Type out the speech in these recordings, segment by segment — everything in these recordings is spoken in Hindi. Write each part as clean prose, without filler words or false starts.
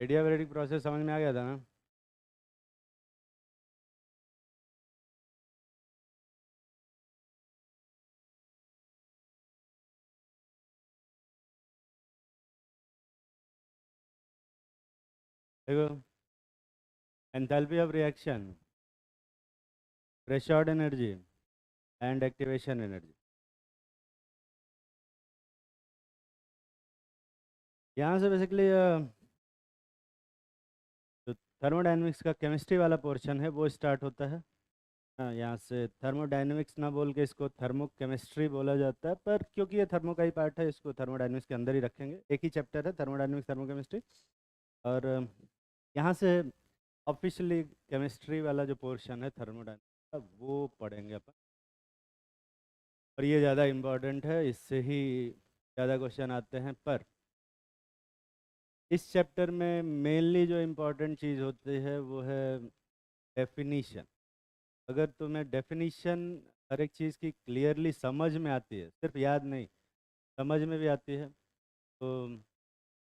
एडियाबेटिक प्रोसेस समझ में आ गया था ना? देखो, enthalpy of reaction, pressured energy and activation energy. यहाँ से बेसिकली जो थर्मोडायनेमिक्स का केमिस्ट्री वाला पोर्शन है वो स्टार्ट होता है। हाँ, यहाँ से थर्मोडायनेमिक्स ना बोल के इसको थर्मो केमिस्ट्री बोला जाता है, पर क्योंकि ये थर्मो का ही पार्ट है इसको थर्मोडायनेमिक्स के अंदर ही रखेंगे। एक ही चैप्टर है थर्मोडायनेमिक्स थर्मो केमिस्ट्री। और यहाँ से ऑफिशियली केमिस्ट्री वाला जो पोर्शन है थर्मोडायनेमिक्स का वो पढ़ेंगे अपन। और ये ज़्यादा इम्पोर्टेंट है, इससे ही ज़्यादा क्वेश्चन आते हैं। पर इस चैप्टर में मेनली जो इम्पोर्टेंट चीज़ होती है वो है डेफिनीशन। अगर तुम्हें डेफिनीशन हर एक चीज़ की क्लियरली समझ में आती है, सिर्फ याद नहीं, समझ में भी आती है, तो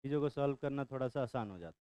चीज़ों को सॉल्व करना थोड़ा सा आसान हो जाता है।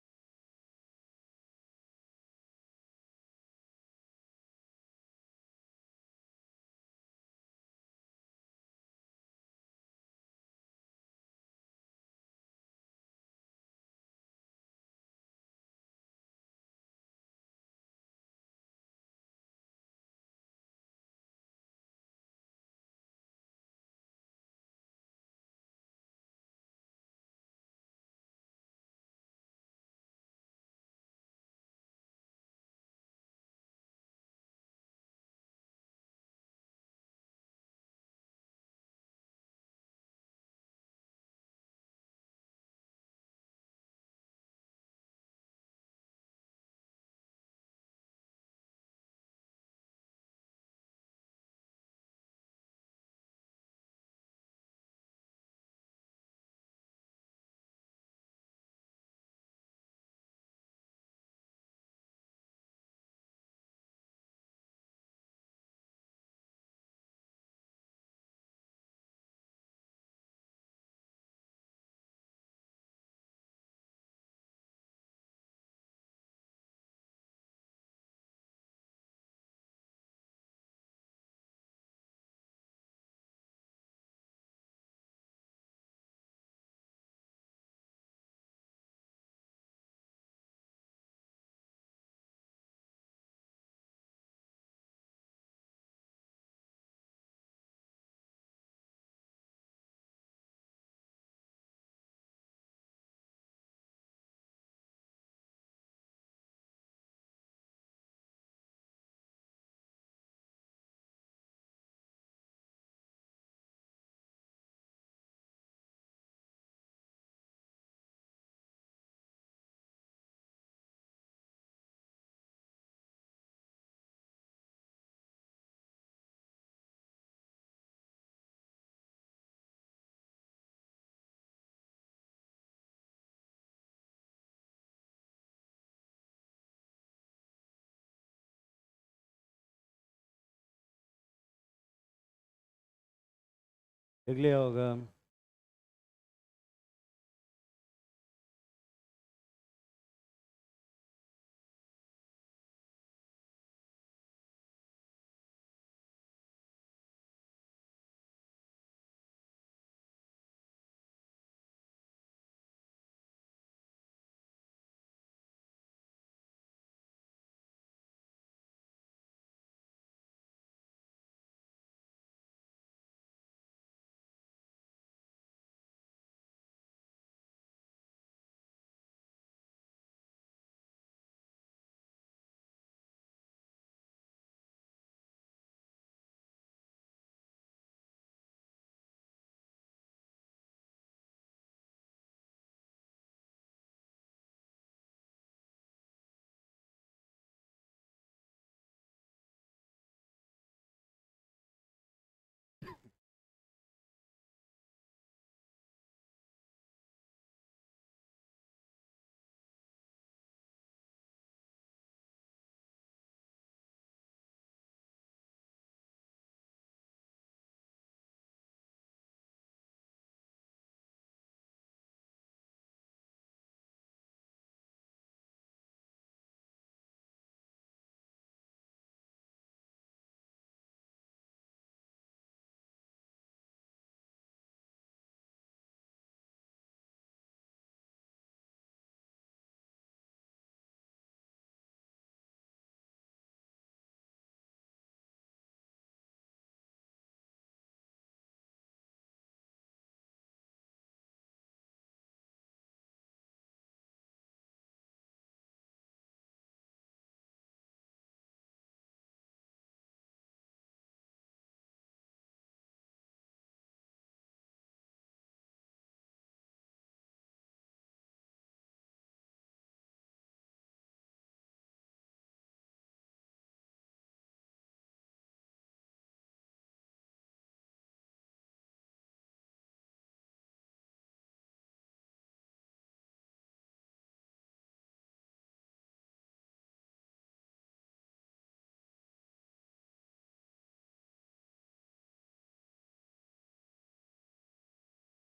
देख लिया होगा।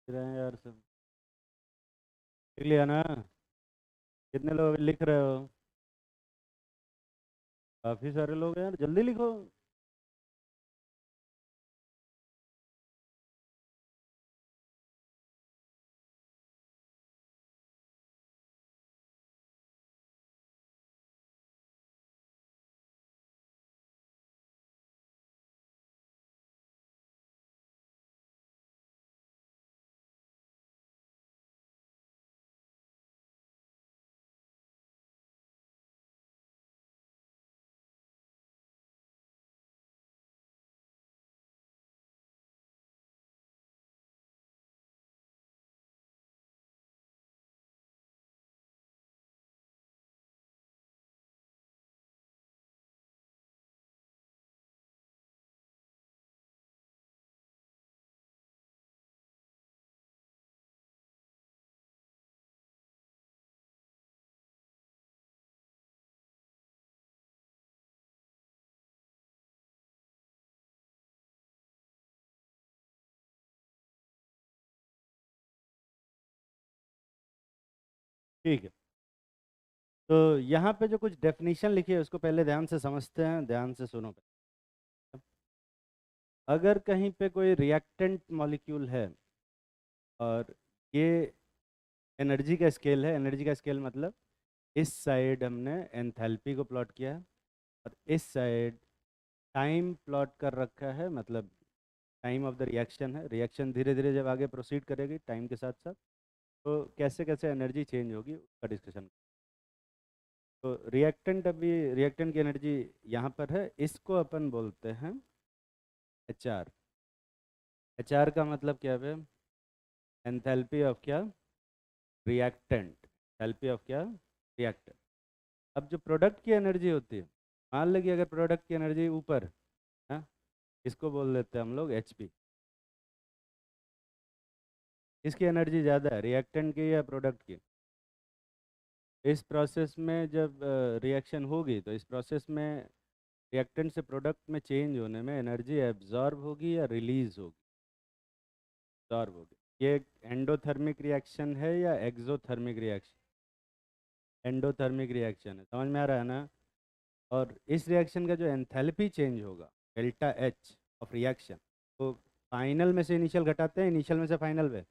रहे हैं यार सब। लिख लिया ना? कितने लोग लिख रहे हो? काफ़ी सारे लोग हैं यार, जल्दी लिखो। ठीक है। तो यहाँ पे जो कुछ डेफिनेशन लिखी है उसको पहले ध्यान से समझते हैं, ध्यान से सुनो। अगर कहीं पे कोई रिएक्टेंट मॉलिक्यूल है और ये एनर्जी का स्केल है, एनर्जी का स्केल मतलब इस साइड हमने एंथैल्पी को प्लॉट किया है और इस साइड टाइम प्लॉट कर रखा है, मतलब टाइम ऑफ द रिएक्शन है। रिएक्शन धीरे धीरे जब आगे प्रोसीड करेगी टाइम के साथ साथ, तो कैसे कैसे एनर्जी चेंज होगी उसका डिस्कशन। तो रिएक्टेंट, अभी रिएक्टेंट की एनर्जी यहाँ पर है, इसको अपन बोलते हैं एच आर। एच आर का मतलब क्या है? एंथैल्पी ऑफ क्या? रिएक्टेंट। एंथैल्पी ऑफ क्या? रिएक्टेंट। अब जो प्रोडक्ट की एनर्जी होती है, मान लीजिए अगर प्रोडक्ट की एनर्जी ऊपर है, इसको बोल देते हैं हम लोग एच पी। इसकी एनर्जी ज़्यादा है, रिएक्टेंट की या प्रोडक्ट की? इस प्रोसेस में जब रिएक्शन होगी तो इस प्रोसेस में रिएक्टेंट से प्रोडक्ट में चेंज होने में एनर्जी एब्जॉर्ब होगी या रिलीज होगी? एब्जॉर्ब होगी। ये एंडोथर्मिक रिएक्शन है या एक्सोथर्मिक रिएक्शन? एंडोथर्मिक रिएक्शन है, समझ में आ रहा है ना? और इस रिएक्शन का जो एंथैल्पी चेंज होगा, डेल्टा एच ऑफ रिएक्शन, तो फाइनल में से इनिशियल घटाते हैं, इनिशियल में से फाइनल में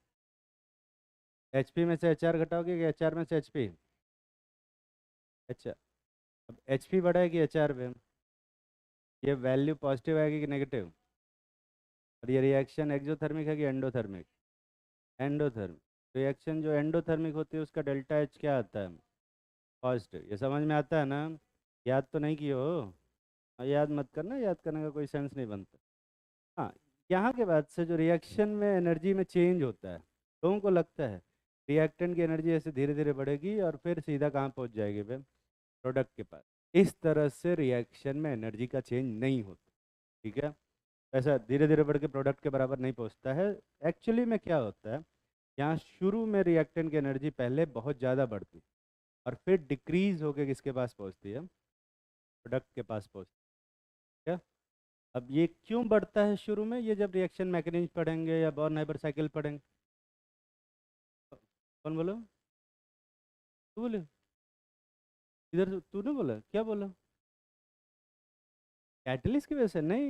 एच पी में से एच आर घटाओगे कि एच आर में से एच पी? अच्छा, अब एच पी बढ़ा है कि एच आर पे? ये वैल्यू पॉजिटिव आएगी कि नेगेटिव? और ये रिएक्शन एक्सोथर्मिक है कि एंडोथर्मिक? एंडोथर्मिक। रिएक्शन जो एंडोथर्मिक होती है उसका डेल्टा एच क्या आता है? पॉजिटिव। ये समझ में आता है ना? याद तो नहीं किए हो? याद मत करना, याद करने का कोई सेंस नहीं बनता। हाँ, यहाँ के बाद से जो रिएक्शन में एनर्जी में चेंज होता है, लोगों को लगता है रिएक्टेंट की एनर्जी ऐसे धीरे धीरे बढ़ेगी और फिर सीधा कहाँ पहुँच जाएगी वे? प्रोडक्ट के पास। इस तरह से रिएक्शन में एनर्जी का चेंज नहीं होता। ठीक है? ऐसा धीरे धीरे बढ़ के प्रोडक्ट के बराबर नहीं पहुँचता है। एक्चुअली में क्या होता है, यहाँ शुरू में रिएक्टेंट की एनर्जी पहले बहुत ज़्यादा बढ़ती है और फिर डिक्रीज होकर किसके पास पहुँचती है? प्रोडक्ट के पास पहुँचती है। अब ये क्यों बढ़ता है शुरू में? ये जब रिएक्शन मैकेनिज्म पढ़ेंगे या बॉर्न हाइपर साइकिल पढ़ेंगे। कौन बोलो? तू बोले? इधर तूने बोला, क्या बोला? कैटलिस्ट की वजह से नहीं।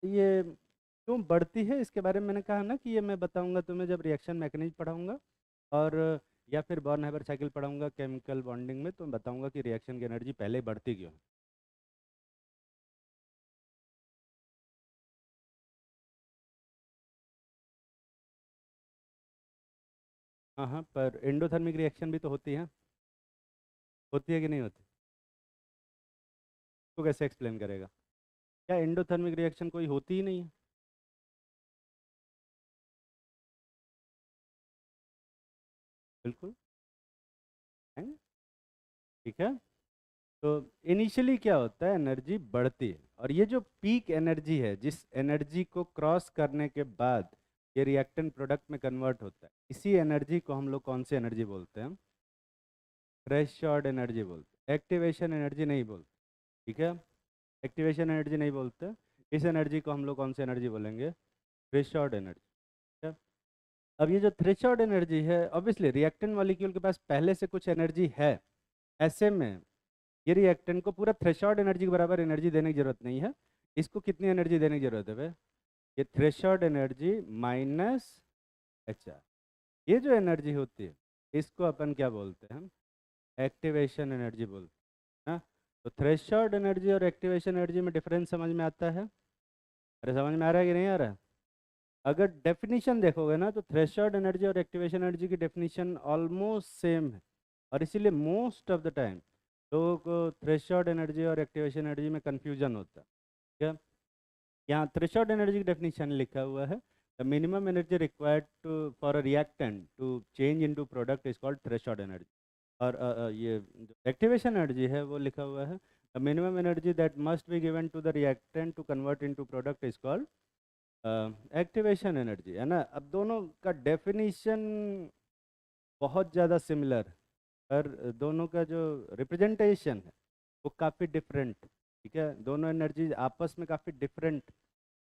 ये क्यों बढ़ती है इसके बारे में मैंने कहा ना कि ये मैं बताऊंगा तुम्हें जब रिएक्शन मैकेनिज्म पढ़ाऊंगा, और या फिर बॉर्न हाइपर साइकिल पढ़ाऊंगा केमिकल बॉन्डिंग में, तो मैं बताऊंगा कि रिएक्शन की एनर्जी पहले बढ़ती क्यों है। हाँ हाँ, पर एंडोथर्मिक रिएक्शन भी तो होती है। होती है कि नहीं होती? तो कैसे एक्सप्लेन करेगा? क्या एंडोथर्मिक रिएक्शन कोई होती ही नहीं है? बिल्कुल है। ठीक है। तो इनिशियली क्या होता है, एनर्जी बढ़ती है और ये जो पीक एनर्जी है, जिस एनर्जी को क्रॉस करने के बाद ये रिएक्टेंट प्रोडक्ट में कन्वर्ट होता है, इसी एनर्जी को हम लोग कौन सी एनर्जी बोलते हैं? थ्रेशोल्ड एनर्जी बोलते हैं, एक्टिवेशन एनर्जी नहीं बोलते। ठीक है? एक्टिवेशन एनर्जी नहीं बोलते। इस एनर्जी को हम लोग कौन सी एनर्जी बोलेंगे? Threshold energy. ठीक है? अब ये जो थ्रेशोल्ड एनर्जी है, ऑब्वियसली रिएक्टेंट मॉलिक्यूल के पास पहले से कुछ एनर्जी है, ऐसे में ये रिएक्टेंट को पूरा थ्रेशोल्ड एनर्जी के बराबर एनर्जी देने की जरूरत नहीं है। इसको कितनी एनर्जी देने की जरूरत है भाई? ये थ्रेशोल्ड एनर्जी माइनस HR। ये जो एनर्जी होती है इसको अपन क्या बोलते हैं? हम एक्टिवेशन एनर्जी बोलते हैं ना। तो थ्रेशोल्ड एनर्जी और एक्टिवेशन एनर्जी में डिफरेंस समझ में आता है? अरे समझ में आ रहा है कि नहीं आ रहा है? अगर डेफिनेशन देखोगे ना तो थ्रेशोल्ड एनर्जी और एक्टिवेशन एनर्जी की डेफिनेशन ऑलमोस्ट सेम है, और इसीलिए मोस्ट ऑफ द टाइम लोगों को थ्रेशोल्ड एनर्जी और एक्टिवेशन एनर्जी में कंफ्यूजन होता है। क्या यहाँ थ्रेशोल्ड एनर्जी की डेफिनेशन लिखा हुआ है, the minimum energy required to for a reactant to change into product is called threshold energy. और ये एक्टिवेशन एनर्जी है वो लिखा हुआ है, the minimum energy that must be given to the reactant to convert into product is called activation energy, है ना। अब दोनों का डेफिनेशन बहुत ज़्यादा सिमिलर, पर दोनों का जो रिप्रेजेंटेशन है वो काफ़ी डिफरेंट। ठीक है, दोनों एनर्जी आपस में काफ़ी डिफरेंट।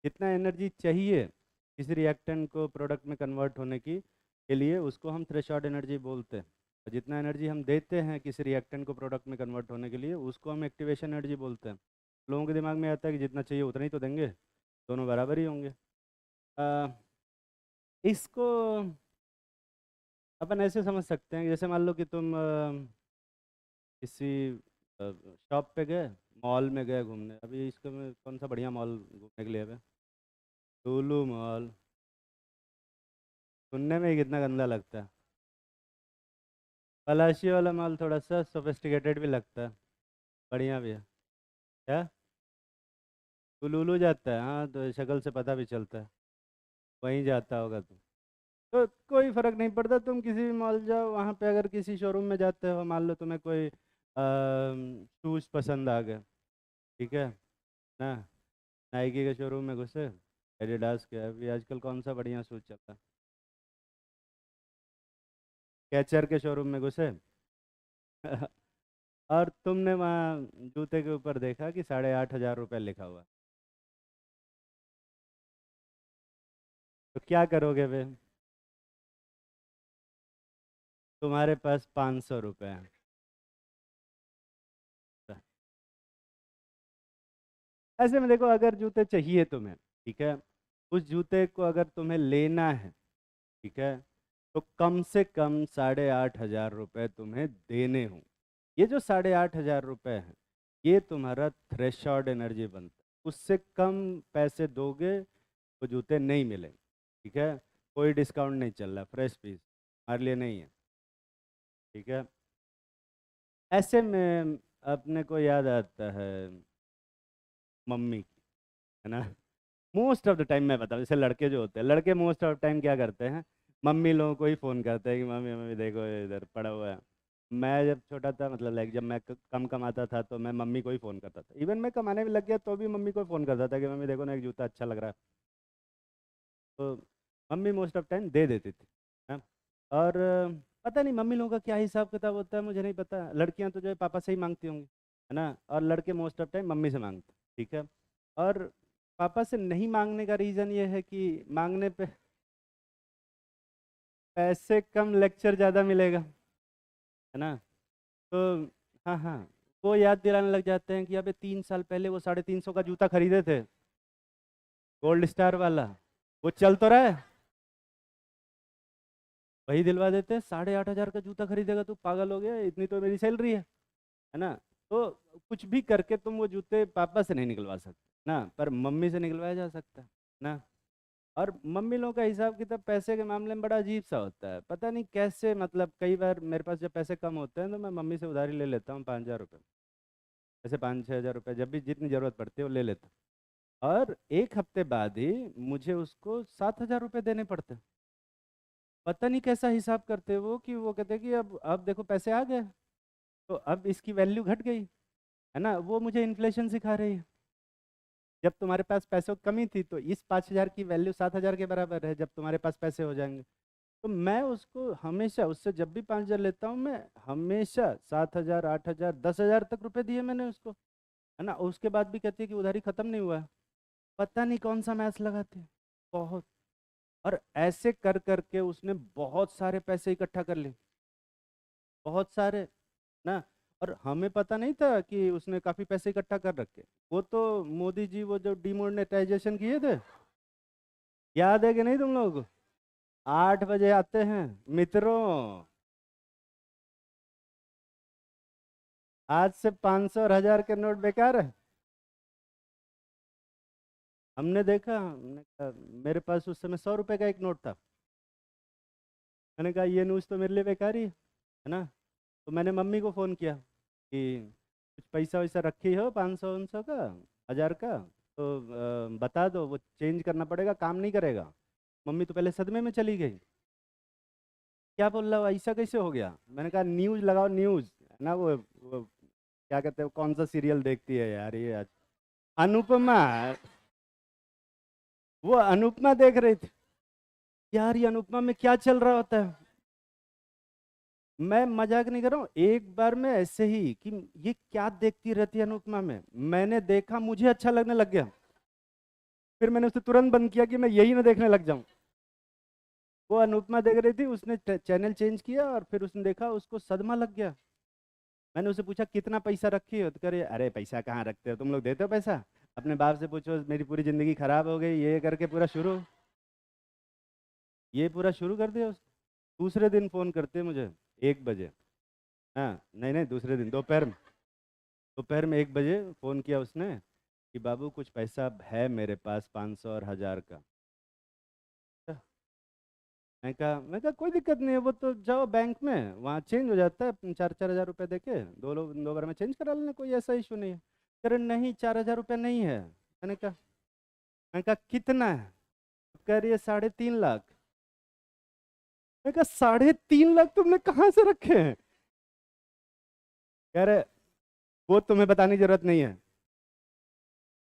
जितना एनर्जी चाहिए किसी रिएक्टेंट को प्रोडक्ट में कन्वर्ट होने की के लिए उसको हम थ्रेशोल्ड एनर्जी बोलते हैं, और जितना एनर्जी हम देते हैं किसी रिएक्टेंट को प्रोडक्ट में कन्वर्ट होने के लिए उसको हम एक्टिवेशन एनर्जी बोलते हैं। लोगों के दिमाग में आता है कि जितना चाहिए उतना ही तो देंगे, दोनों बराबर ही होंगे। अ, इसको अपन ऐसे समझ सकते हैं कि जैसे मान लो कि तुम किसी शॉप पे गए, मॉल में गए घूमने। अभी इसको में कौन सा बढ़िया मॉल घूमने के लिए है? लुलु मॉल। सुनने में ही कितना गंदा लगता है। पलाशी वाला मॉल थोड़ा सा सोफिस्टिकेटेड भी लगता है, बढ़िया भी है। क्या? तू लुलु जाता है? हाँ, तो शक्ल से पता भी चलता है वहीं जाता होगा तू। तो कोई फ़र्क नहीं पड़ता, तुम किसी भी मॉल जाओ, वहाँ पे अगर किसी शोरूम में जाते हो, मान लो तुम्हें कोई शूज़ पसंद आ गए, ठीक है ना। नाइकी के शोरूम में घुसे, एडिडास के, अभी आजकल कौन सा बढ़िया शूज़ चलता है, कैचर के शोरूम में घुसे और तुमने वहाँ जूते के ऊपर देखा कि 8,500 रुपये लिखा हुआ, तो क्या करोगे वे? तुम्हारे पास 500 रुपये हैं। ऐसे में देखो, अगर जूते चाहिए तुम्हें, ठीक है, उस जूते को अगर तुम्हें लेना है, ठीक है, तो कम से कम 8,500 रुपये तुम्हें देने हों। ये जो 8,500 रुपये हैं, ये तुम्हारा थ्रेशोल्ड एनर्जी बनता है। उससे कम पैसे दोगे तो जूते नहीं मिलेंगे। ठीक है, कोई डिस्काउंट नहीं चल रहा, फ्रेश पीस हमारे लिए नहीं है। ठीक है, ऐसे में अपने को याद आता है मम्मी की, है ना। मोस्ट ऑफ द टाइम मैं बताऊँ, जैसे लड़के जो होते हैं, लड़के मोस्ट ऑफ द टाइम क्या करते हैं, मम्मी लोगों को ही फ़ोन करते हैं कि मम्मी मम्मी देखो इधर पड़ा हुआ है। मैं जब छोटा था, मतलब लाइक जब मैं कम कमाता था तो मैं मम्मी को ही फ़ोन करता था। इवन मैं कमाने भी लग गया तो भी मम्मी को फ़ोन करता था कि मम्मी देखो ना, एक जूता अच्छा लग रहा है। तो मम्मी मोस्ट ऑफ टाइम दे देती थी, है। और पता नहीं मम्मी लोगों का क्या हिसाब किताब होता है, मुझे नहीं पता। लड़कियां तो जो है पापा से ही मांगती होंगी, है ना, और लड़के मोस्ट ऑफ टाइम मम्मी से मांगते। ठीक है, और पापा से नहीं मांगने का रीज़न ये है कि मांगने पे पैसे कम, लेक्चर ज़्यादा मिलेगा, है ना। तो हाँ हाँ, वो याद दिलाने लग जाते हैं कि अबे 3 साल पहले वो 350 का जूता खरीदे थे, गोल्ड स्टार वाला, वो चल तो रहा है, वही दिलवा देते हैं। 8,500 का जूता खरीदेगा? तू पागल हो गया, इतनी तो मेरी सैलरी है ना। तो कुछ भी करके तुम वो जूते पापा से नहीं निकलवा सकते ना, पर मम्मी से निकलवाया जा सकता है ना। और मम्मी लोगों का हिसाब किताब पैसे के मामले में बड़ा अजीब सा होता है, पता नहीं कैसे। मतलब कई बार मेरे पास जब पैसे कम होते हैं तो मैं मम्मी से उधारी ले लेता हूँ 5,000 रुपये, ऐसे 5-6 हज़ार रुपये जब भी जितनी ज़रूरत पड़ती है वो ले लेता हूँ। और एक हफ्ते बाद ही मुझे उसको 7,000 रुपये देने पड़ते हैं। पता नहीं कैसा हिसाब करते हैं वो, कि वो कहते हैं कि अब देखो पैसे आ गए तो अब इसकी वैल्यू घट गई, है ना। वो मुझे इन्फ्लेशन सिखा रही है। जब तुम्हारे पास पैसों की कमी थी तो इस 5,000 की वैल्यू 7,000 के बराबर है जब तुम्हारे पास पैसे हो जाएंगे। तो मैं उसको हमेशा, उससे जब भी 5,000 लेता हूँ, मैं हमेशा 7,000, 8,000, 10,000 तक रुपए दिए मैंने उसको, है ना। उसके बाद भी कहती है कि उधारी खत्म नहीं हुआ है। पता नहीं कौन सा मैथ लगाते हैं, बहुत। और ऐसे कर करके उसने बहुत सारे पैसे इकट्ठा कर लिए, बहुत सारे ना। और हमें पता नहीं था कि उसने काफी पैसे इकट्ठा कर रखे। वो तो मोदी जी वो जो डिमोनेटाइजेशन किए थे, याद है कि नहीं तुम लोग? 8 बजे आते हैं मित्रों। आज से 500 और 1000 के नोट बेकार है। हमने देखा, हमने कहा, मेरे पास उस समय 100 रुपए का एक नोट था। मैंने कहा ये न्यूज़ तो मेरे लिए बेकार ही है ना। तो मैंने मम्मी को फ़ोन किया कि कुछ पैसा वैसा रखी हो, 500 500 का, 1000 का, तो बता दो, वो चेंज करना पड़ेगा, काम नहीं करेगा। मम्मी तो पहले सदमे में चली गई। क्या बोल रहा हो, ऐसा कैसे हो गया? मैंने कहा न्यूज़ लगाओ, न्यूज़ है ना, वो क्या कहते हैं, कौन सा सीरियल देखती है यार ये आज, अनुपमा। वो अनुपमा देख रही थी। यार ये अनुपमा में क्या चल रहा होता है, मैं मजाक नहीं कर रहा हूँ। एक बार मैं ऐसे ही कि ये क्या देखती रहती है अनुपमा में, मैंने देखा, मुझे अच्छा लगने लग गया। फिर मैंने उसे तुरंत बंद किया कि मैं यही ना देखने लग जाऊं। वो अनुपमा देख रही थी, उसने चैनल चेंज किया और फिर उसने देखा, उसको सदमा लग गया। मैंने उससे पूछा कितना पैसा रखी हो, तो कह रही अरे पैसा कहाँ रखते हो, तुम लोग देते हो पैसा? अपने बाप से पूछो, मेरी पूरी जिंदगी खराब हो गई, ये करके पूरा शुरू, ये पूरा शुरू कर दिया दूसरे दिन फोन करते मुझे 1 बजे। हाँ नहीं नहीं, दूसरे दिन दोपहर में, दोपहर में 1 बजे फ़ोन किया उसने कि बाबू कुछ पैसा है मेरे पास, 500 और 1000 का। मैं कहा कोई दिक्कत नहीं है, वो तो जाओ बैंक में, वहाँ चेंज हो जाता है, 4 4 हज़ार रुपये दे के दो बार में चेंज करा लेना, कोई ऐसा इशू नहीं है। कह रहे नहीं 4000 रुपये नहीं है। मैंने कहा कितना है? कह रही है 3.5 लाख। मैं कहा 3.5 लाख तुमने कहाँ से रखे हैं? कह रहे वो तुम्हें बताने की जरूरत नहीं है।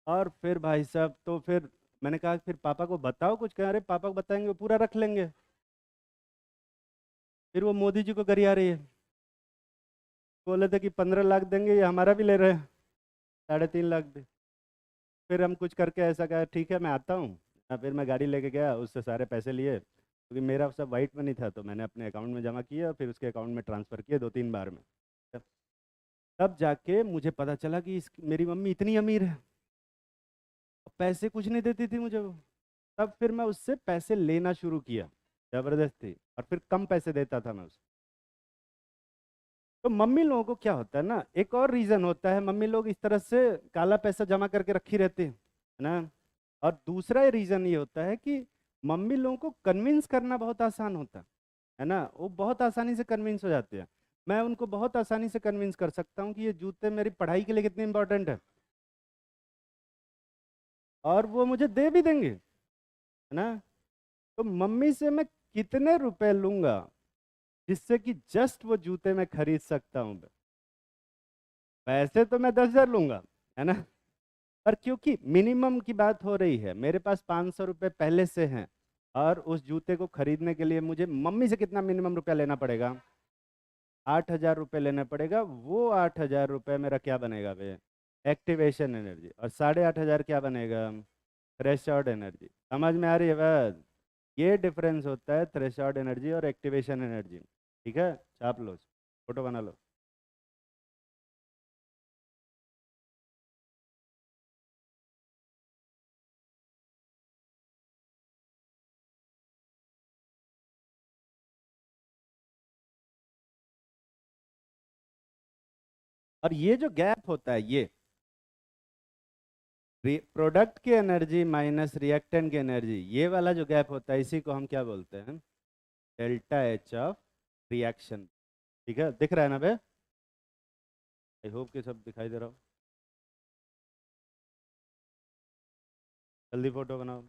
और फिर भाई साहब, तो फिर मैंने कहा फिर पापा को बताओ कुछ। कह रहे पापा को बताएंगे वो पूरा रख लेंगे। फिर वो मोदी जी को करी आ रही है, बोले थे कि 15 लाख देंगे, ये हमारा भी ले रहे हैं 3.5 लाख भी। फिर हम कुछ करके ऐसा कहा ठीक है मैं आता हूँ। फिर मैं गाड़ी लेके गया, उससे सारे पैसे लिए, क्योंकि मेरा सब वाइट मनी था, तो मैंने अपने अकाउंट में जमा किया और फिर उसके अकाउंट में ट्रांसफ़र किए 2 3 बार में। तब तब जाके मुझे पता चला कि मेरी मम्मी इतनी अमीर है, पैसे कुछ नहीं देती थी मुझे वो। तब फिर मैं उससे पैसे लेना शुरू किया, जबरदस्ती, और फिर कम पैसे देता था मैं उसको। तो मम्मी लोगों को क्या होता है ना, एक और रीजन होता है, मम्मी लोग इस तरह से काला पैसा जमा करके रखी रहती है ना। और दूसरा रीजन ये होता है कि मम्मी लोगों को कन्विंस करना बहुत आसान होता है ना, वो बहुत आसानी से कन्विंस हो जाते हैं। मैं उनको बहुत आसानी से कन्विंस कर सकता हूँ कि ये जूते मेरी पढ़ाई के लिए कितने इंपॉर्टेंट है, और वो मुझे दे भी देंगे, है ना। तो मम्मी से मैं कितने रुपए लूंगा जिससे कि जस्ट वो जूते मैं खरीद सकता हूँ? पैसे तो मैं 10 हज़ार लूंगा, है ना। पर क्योंकि मिनिमम की बात हो रही है, मेरे पास 500 रुपये पहले से हैं, और उस जूते को खरीदने के लिए मुझे मम्मी से कितना मिनिमम रुपया लेना पड़ेगा? 8 हज़ार रुपये लेना पड़ेगा। वो 8 हज़ार रुपये मेरा क्या बनेगा भैया? Activation energy. और 8,500 क्या बनेगा? Threshold energy. समझ में आ रही है बात? ये डिफरेंस होता है थ्रेशोल्ड एनर्जी और एक्टिवेशन एनर्जी। ठीक है, छाप लो, फोटो बना लो। और ये जो गैप होता है, ये प्रोडक्ट की एनर्जी माइनस रिएक्टेंट की एनर्जी, ये वाला जो गैप होता है, इसी को हम क्या बोलते हैं? Delta H of reaction. ठीक है, दिख रहा है ना बे? आई होप कि सब दिखाई दे रहा हो। जल्दी फोटो बनाओ।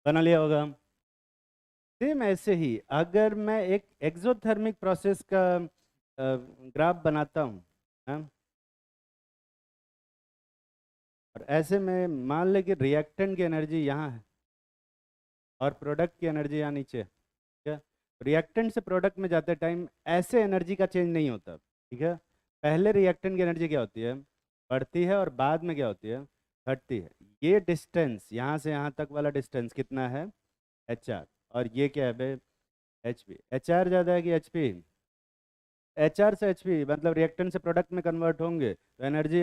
बना लिया होगा। सेम ऐसे ही अगर मैं एक एक्सोथर्मिक प्रोसेस का ग्राफ बनाता हूँ, हाँ, और ऐसे में मान ले कि रिएक्टेंट की एनर्जी यहाँ है और प्रोडक्ट की एनर्जी यहाँ नीचे है, ठीक है। रिएक्टेंट से प्रोडक्ट में जाते टाइम ऐसे एनर्जी का चेंज नहीं होता, ठीक है। पहले रिएक्टेंट की एनर्जी क्या होती है, बढ़ती है, और बाद में क्या होती है, घटती है। ये डिस्टेंस यहाँ से यहाँ तक वाला डिस्टेंस कितना है, एच आर। और ये क्या है बे, एच पी। एच आर ज़्यादा है कि एच पी? एच आर से एच पी मतलब रिएक्टेंट से प्रोडक्ट में कन्वर्ट होंगे तो एनर्जी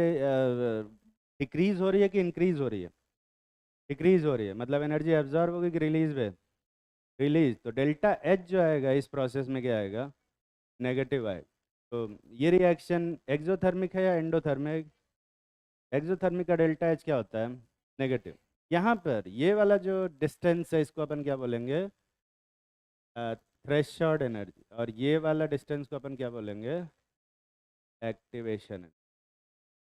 डिक्रीज हो रही है कि इंक्रीज हो रही है? डिक्रीज हो रही है, मतलब एनर्जी एब्जॉर्ब होगी कि रिलीज है? रिलीज। तो डेल्टा एच जो आएगा इस प्रोसेस में क्या आएगा, नेगेटिव आएगा। तो ये रिएक्शन एक्सोथर्मिक है या एंडोथर्मिक? एक्सोथर्मिक का डेल्टा एच क्या होता है, नेगेटिव। यहाँ पर ये वाला जो डिस्टेंस है इसको अपन क्या बोलेंगे, थ्रेशोल्ड एनर्जी। और ये वाला डिस्टेंस को अपन क्या बोलेंगे, एक्टिवेशन।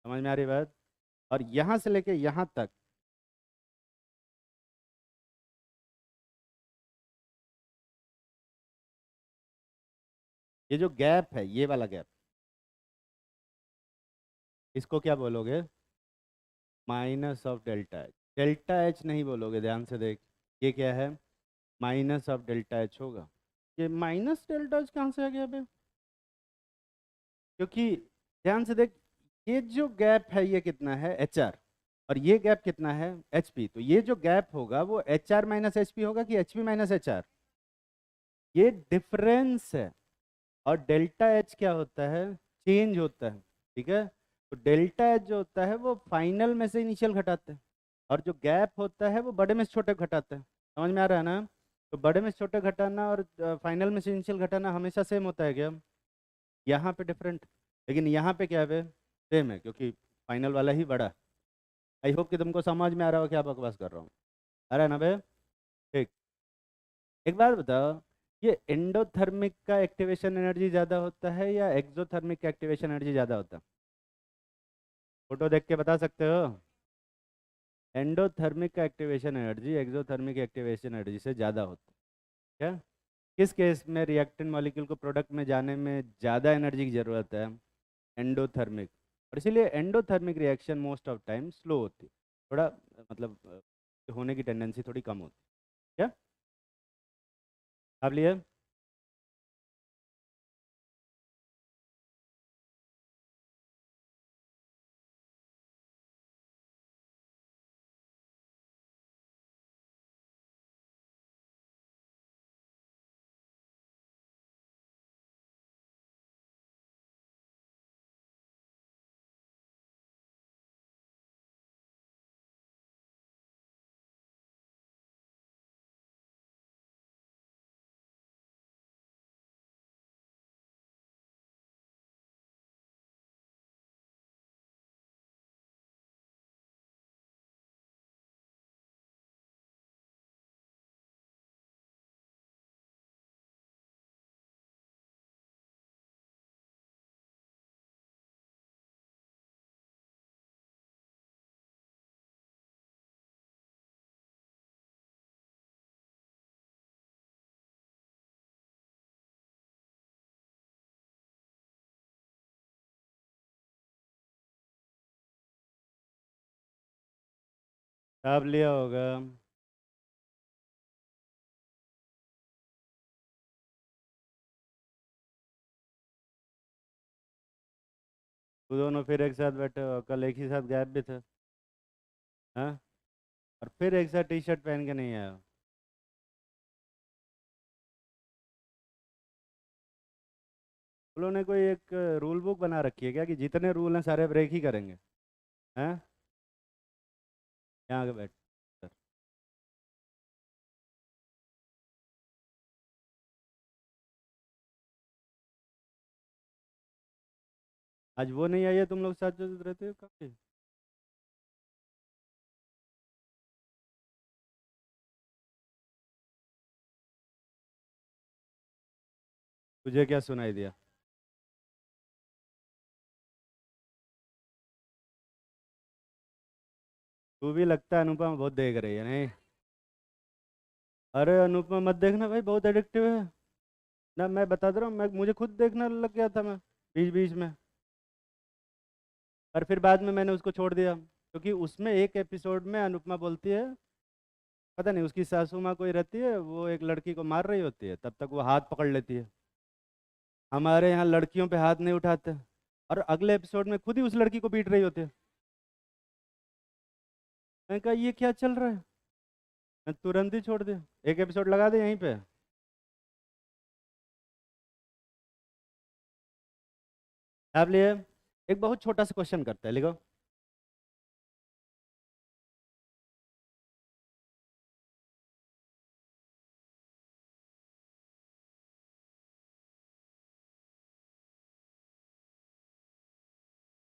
समझ में आ रही बात? और यहाँ से लेके यहाँ तक ये जो गैप है, ये वाला गैप, इसको क्या बोलोगे, minus of delta H. Delta H नहीं बोलोगे, ध्यान से देख, ये क्या है, माइनस ऑफ डेल्टा एच होगा। ये माइनस डेल्टा एच कहाँ से आ गया बे? क्योंकि ध्यान से देख, ये जो गैप है ये कितना है, एच आर, और ये गैप कितना है, एच पी। तो ये जो गैप होगा वो H R minus H P होगा कि H P minus H R? ये डिफरेंस है। और डेल्टा एच क्या होता है, चेंज होता है, ठीक है। तो डेल्टा एच जो होता है वो फाइनल में से इनिशियल घटाते हैं, और जो गैप होता है वो बड़े में से छोटे घटाते हैं। समझ में आ रहा है ना? तो बड़े में से छोटे घटाना और फाइनल में से इनिशियल घटाना हमेशा सेम होता है क्या? यहाँ पे डिफरेंट, लेकिन यहाँ पे क्या है, सेम है, क्योंकि फाइनल वाला ही बड़ा। आई होप कि तुमको समझ में आ रहा हो क्या बकवास कर रहा हूँ। आ रहा है ना बे? ठीक। एक बात बताओ, ये एंडोथर्मिक का एक्टिवेशन एनर्जी ज़्यादा होता है या एक्सोथर्मिक का एक्टिवेशन एनर्जी ज़्यादा होता है? फोटो देख के बता सकते हो? एंडोथर्मिक का activation energy exothermic activation energy से ज़्यादा होता है, क्या? किस केस में रिएक्टेंट मॉलिक्यूल को प्रोडक्ट में जाने में ज़्यादा एनर्जी की ज़रूरत है, एंडोथर्मिक। और इसीलिए endothermic reaction most of time slow होती है, थोड़ा मतलब होने की टेंडेंसी थोड़ी कम होती है, क्या? आप लिए? आप लिया होगा। वो दोनों फिर एक साथ बैठे हो, कल एक ही साथ गायब भी थे, हाँ? और फिर एक साथ टी शर्ट पहन के नहीं आया हो। उन लोगों ने कोई एक रूल बुक बना रखी है क्या कि जितने रूल हैं सारे ब्रेक ही करेंगे, हैं? यहाँ के बैठ सर। आज वो नहीं आई है तुम लोग साथ जो रहते हो काफी? तुझे क्या सुनाई दिया? तू भी लगता है अनुपमा बहुत देख रही है, नहीं? अरे अनुपमा मत देखना भाई, बहुत एडिक्टिव है ना, मैं बता दे रहा हूँ, मैं मुझे खुद देखने लग गया था मैं बीच बीच में। और फिर बाद में मैंने उसको छोड़ दिया, क्योंकि उसमें एक एपिसोड में अनुपमा बोलती है, पता नहीं उसकी सासू माँ कोई रहती है, वो एक लड़की को मार रही होती है, तब तक वो हाथ पकड़ लेती है। हमारे यहाँ लड़कियों पे हाथ नहीं उठाते, और अगले एपिसोड में खुद ही उस लड़की को पीट रही होती है। मैंने कहा ये क्या चल रहा है, मैं तुरंत ही छोड़ दिया, एक एपिसोड लगा दे यहीं पे। आप लिए एक बहुत छोटा सा क्वेश्चन करते हैं, लिखो।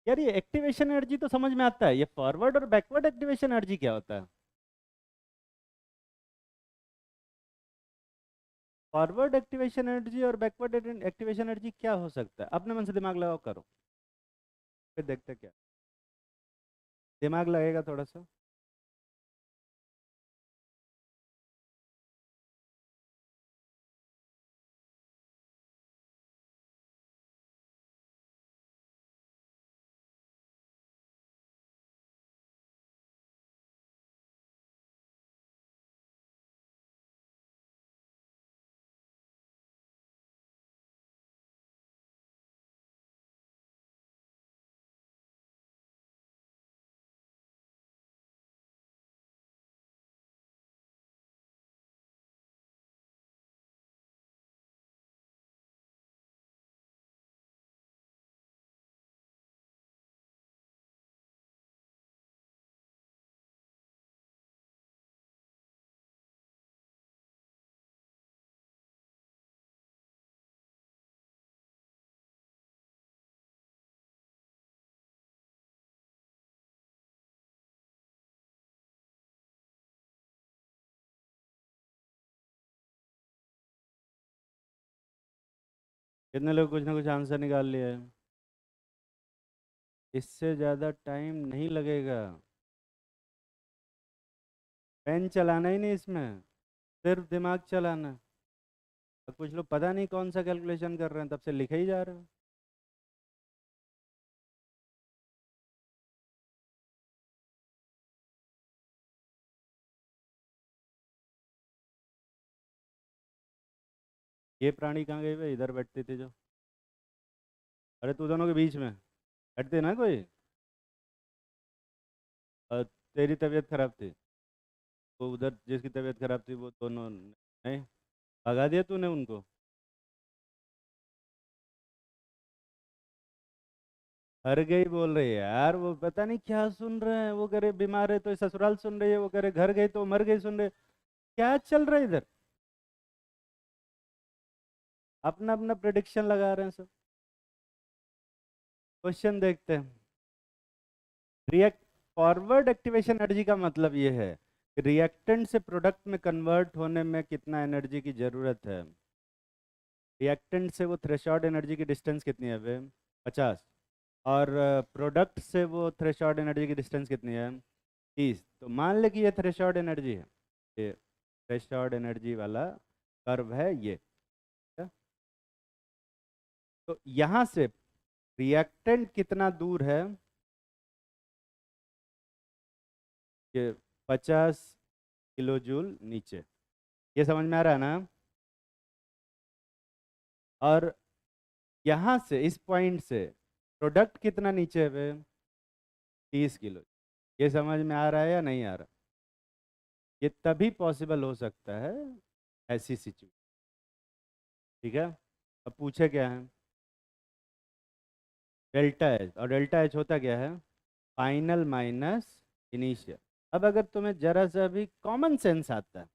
यार ये एक्टिवेशन एनर्जी तो समझ में आता है, ये फॉरवर्ड और बैकवर्ड एक्टिवेशन एनर्जी क्या होता है? फॉरवर्ड एक्टिवेशन एनर्जी और बैकवर्ड एक्टिवेशन एनर्जी क्या हो सकता है? अपने मन से दिमाग लगाओ, करो, फिर देखते हैं क्या दिमाग लगेगा थोड़ा सा। कितने लोग कुछ ना कुछ आंसर निकाल लिए हैं? इससे ज़्यादा टाइम नहीं लगेगा, पेन चलाना ही नहीं इसमें, सिर्फ दिमाग चलाना। अब कुछ लोग पता नहीं कौन सा कैलकुलेशन कर रहे हैं, तब से लिखे ही जा रहे हैं। ये प्राणी कहाँ गई भाई, इधर बैठती थी जो? अरे तू दोनों के बीच में बैठती ना कोई। और तेरी तबीयत खराब थी, वो उधर जिसकी तबीयत खराब थी वो दोनों नहीं, भगा दिया तूने उनको? हर गई बोल रही है यार, वो पता नहीं क्या सुन रहे हैं, वो करे बीमार है तो ससुराल सुन रही है, वो करे घर गई तो मर गई सुन रहे, क्या चल रहा है इधर? अपना अपना प्रिडिक्शन लगा रहे हैं सब। क्वेश्चन देखते हैं। रिएक्ट फॉरवर्ड एक्टिवेशन एनर्जी का मतलब ये है कि रिएक्टेंट से प्रोडक्ट में कन्वर्ट होने में कितना एनर्जी की जरूरत है। रिएक्टेंट से वो थ्रेशोल्ड एनर्जी की डिस्टेंस कितनी है वे? 50। और प्रोडक्ट से वो थ्रेशोल्ड एनर्जी की डिस्टेंस कितनी है? 30। तो मान ले कि ये थ्रेशोल्ड एनर्जी है, ये थ्रेशोल्ड एनर्जी वाला कर्व है ये, ठीक है? तो यहाँ से रिएक्टेंट कितना दूर है? ये 50 किलो जूल नीचे, ये समझ में आ रहा है ना? और यहाँ से इस पॉइंट से प्रोडक्ट कितना नीचे है वे? 30 किलो। ये समझ में आ रहा है या नहीं आ रहा? ये तभी पॉसिबल हो सकता है ऐसी सिचुएशन, ठीक है? अब पूछे क्या है? डेल्टा एच, और डेल्टा एच होता क्या है? Final minus initial. अब अगर तुम्हें जरा सा भी कॉमन सेंस आता है,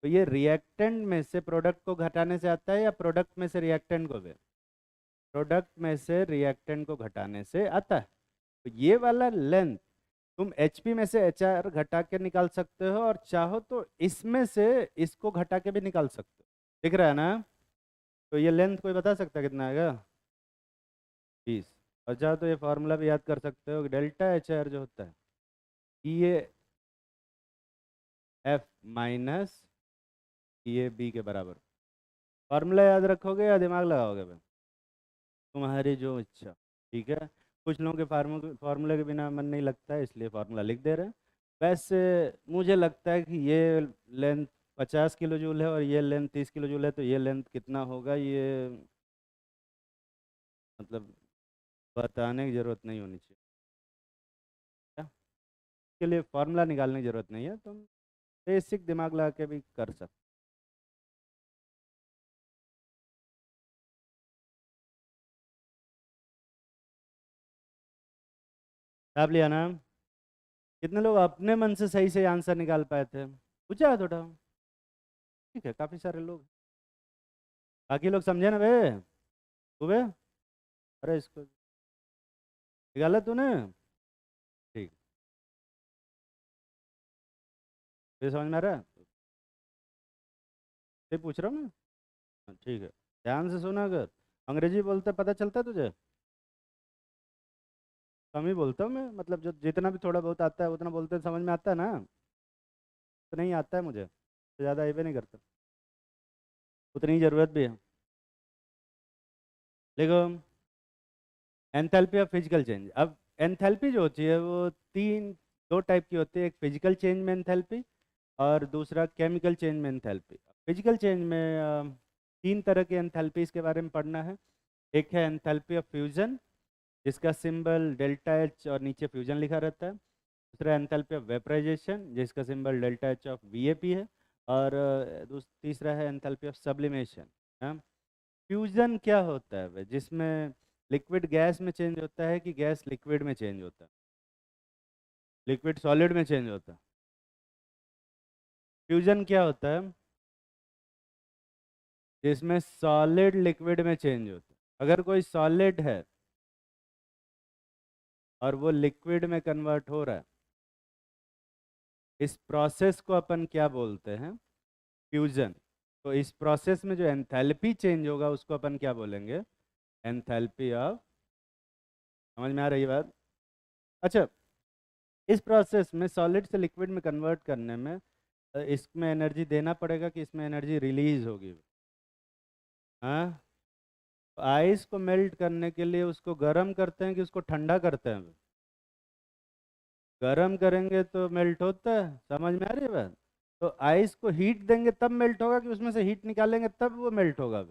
तो ये रिएक्टेंट में से प्रोडक्ट को घटाने से आता है या प्रोडक्ट में से रिएक्टेंट को? भी प्रोडक्ट में से रिएक्टेंट को घटाने से आता है। तो ये वाला लेंथ तुम HP में से HR घटा के निकाल सकते हो, और चाहो तो इसमें से इसको घटा के भी निकाल सकते हो। दिख रहा है ना? तो ये लेंथ कोई बता सकता है कितना आएगा? 20। और चाहो तो ये फॉर्मूला भी याद कर सकते हो, डेल्टा HR जो होता है ये F माइनस ये बी के बराबर। फार्मूला याद रखोगे या दिमाग लगाओगे भाई? तुम्हारी जो इच्छा। ठीक है। कुछ लोगों के फार्मूले के बिना मन नहीं लगता है, इसलिए फार्मूला लिख दे रहे हैं। वैसे मुझे लगता है कि ये लेंथ 50 किलो जूल है और ये लेंथ 30 किलो जूल है, तो ये लेंथ कितना होगा ये मतलब बताने की ज़रूरत नहीं होनी चाहिए। क्या? इसके लिए फार्मूला निकालने की ज़रूरत नहीं है, तुम बेसिक दिमाग लगा के भी कर सकते। आप लिया ना? कितने लोग अपने मन से सही से आंसर निकाल पाए थे? पूछा है थोड़ा। ठीक है, काफ़ी सारे लोग। बाकी लोग समझे ना बे? सुबह। अरे इसको निकाला तूने? ठीक। ये समझ में आ रहा है? ये पूछ रहा हूँ मैं। हाँ, ठीक है। ध्यान से सुना, अगर अंग्रेजी बोलते पता चलता है तुझे? कम ही बोलता हूँ मैं, मतलब जो जितना भी थोड़ा बहुत आता है उतना बोलते समझ में आता है ना? तो नहीं आता है मुझे तो ज़्यादा ये भी नहीं करता। उतनी ही ज़रूरत भी है। देखो, एंथैल्पी ऑफ फिजिकल चेंज। अब एंथैल्पी जो होती है वो तीन दो टाइप की होती है। एक फिजिकल चेंज में एंथैल्पी और दूसरा केमिकल चेंज में एंथैल्पी। फिजिकल चेंज में तीन तरह के एंथैल्पीज के बारे में पढ़ना है। एक है एंथैल्पी ऑफ फ्यूजन, जिसका सिंबल डेल्टा एच और नीचे फ्यूजन लिखा रहता है। दूसरा एंथैल्पी ऑफ वेपराइजेशन, जिसका symbol delta H of vap है। और तीसरा है एंथैल्पी ऑफ सब्लिमेशन। फ्यूजन क्या होता है भाई? जिसमें लिक्विड गैस में चेंज होता है कि गैस लिक्विड में चेंज होता है? लिक्विड सॉलिड में चेंज होता है। फ्यूजन क्या होता है? जिसमें सॉलिड लिक्विड में चेंज होता है। अगर कोई सॉलिड है और वो लिक्विड में कन्वर्ट हो रहा है, इस प्रोसेस को अपन क्या बोलते हैं? फ्यूजन। तो इस प्रोसेस में जो एंथैल्पी चेंज होगा उसको अपन क्या बोलेंगे? Enthalpy of. समझ में आ रही है बात? अच्छा, इस प्रोसेस में सॉलिड से लिक्विड में कन्वर्ट करने में इसमें एनर्जी देना पड़ेगा कि इसमें एनर्जी रिलीज होगी? हाँ। आइस को मेल्ट करने के लिए उसको गर्म करते हैं कि उसको ठंडा करते हैं? गर्म करेंगे तो मेल्ट होता है। समझ में आ रही है बात? तो आइस को हीट देंगे तब मेल्ट होगा कि उसमें से हीट निकालेंगे तब वो मेल्ट होगा?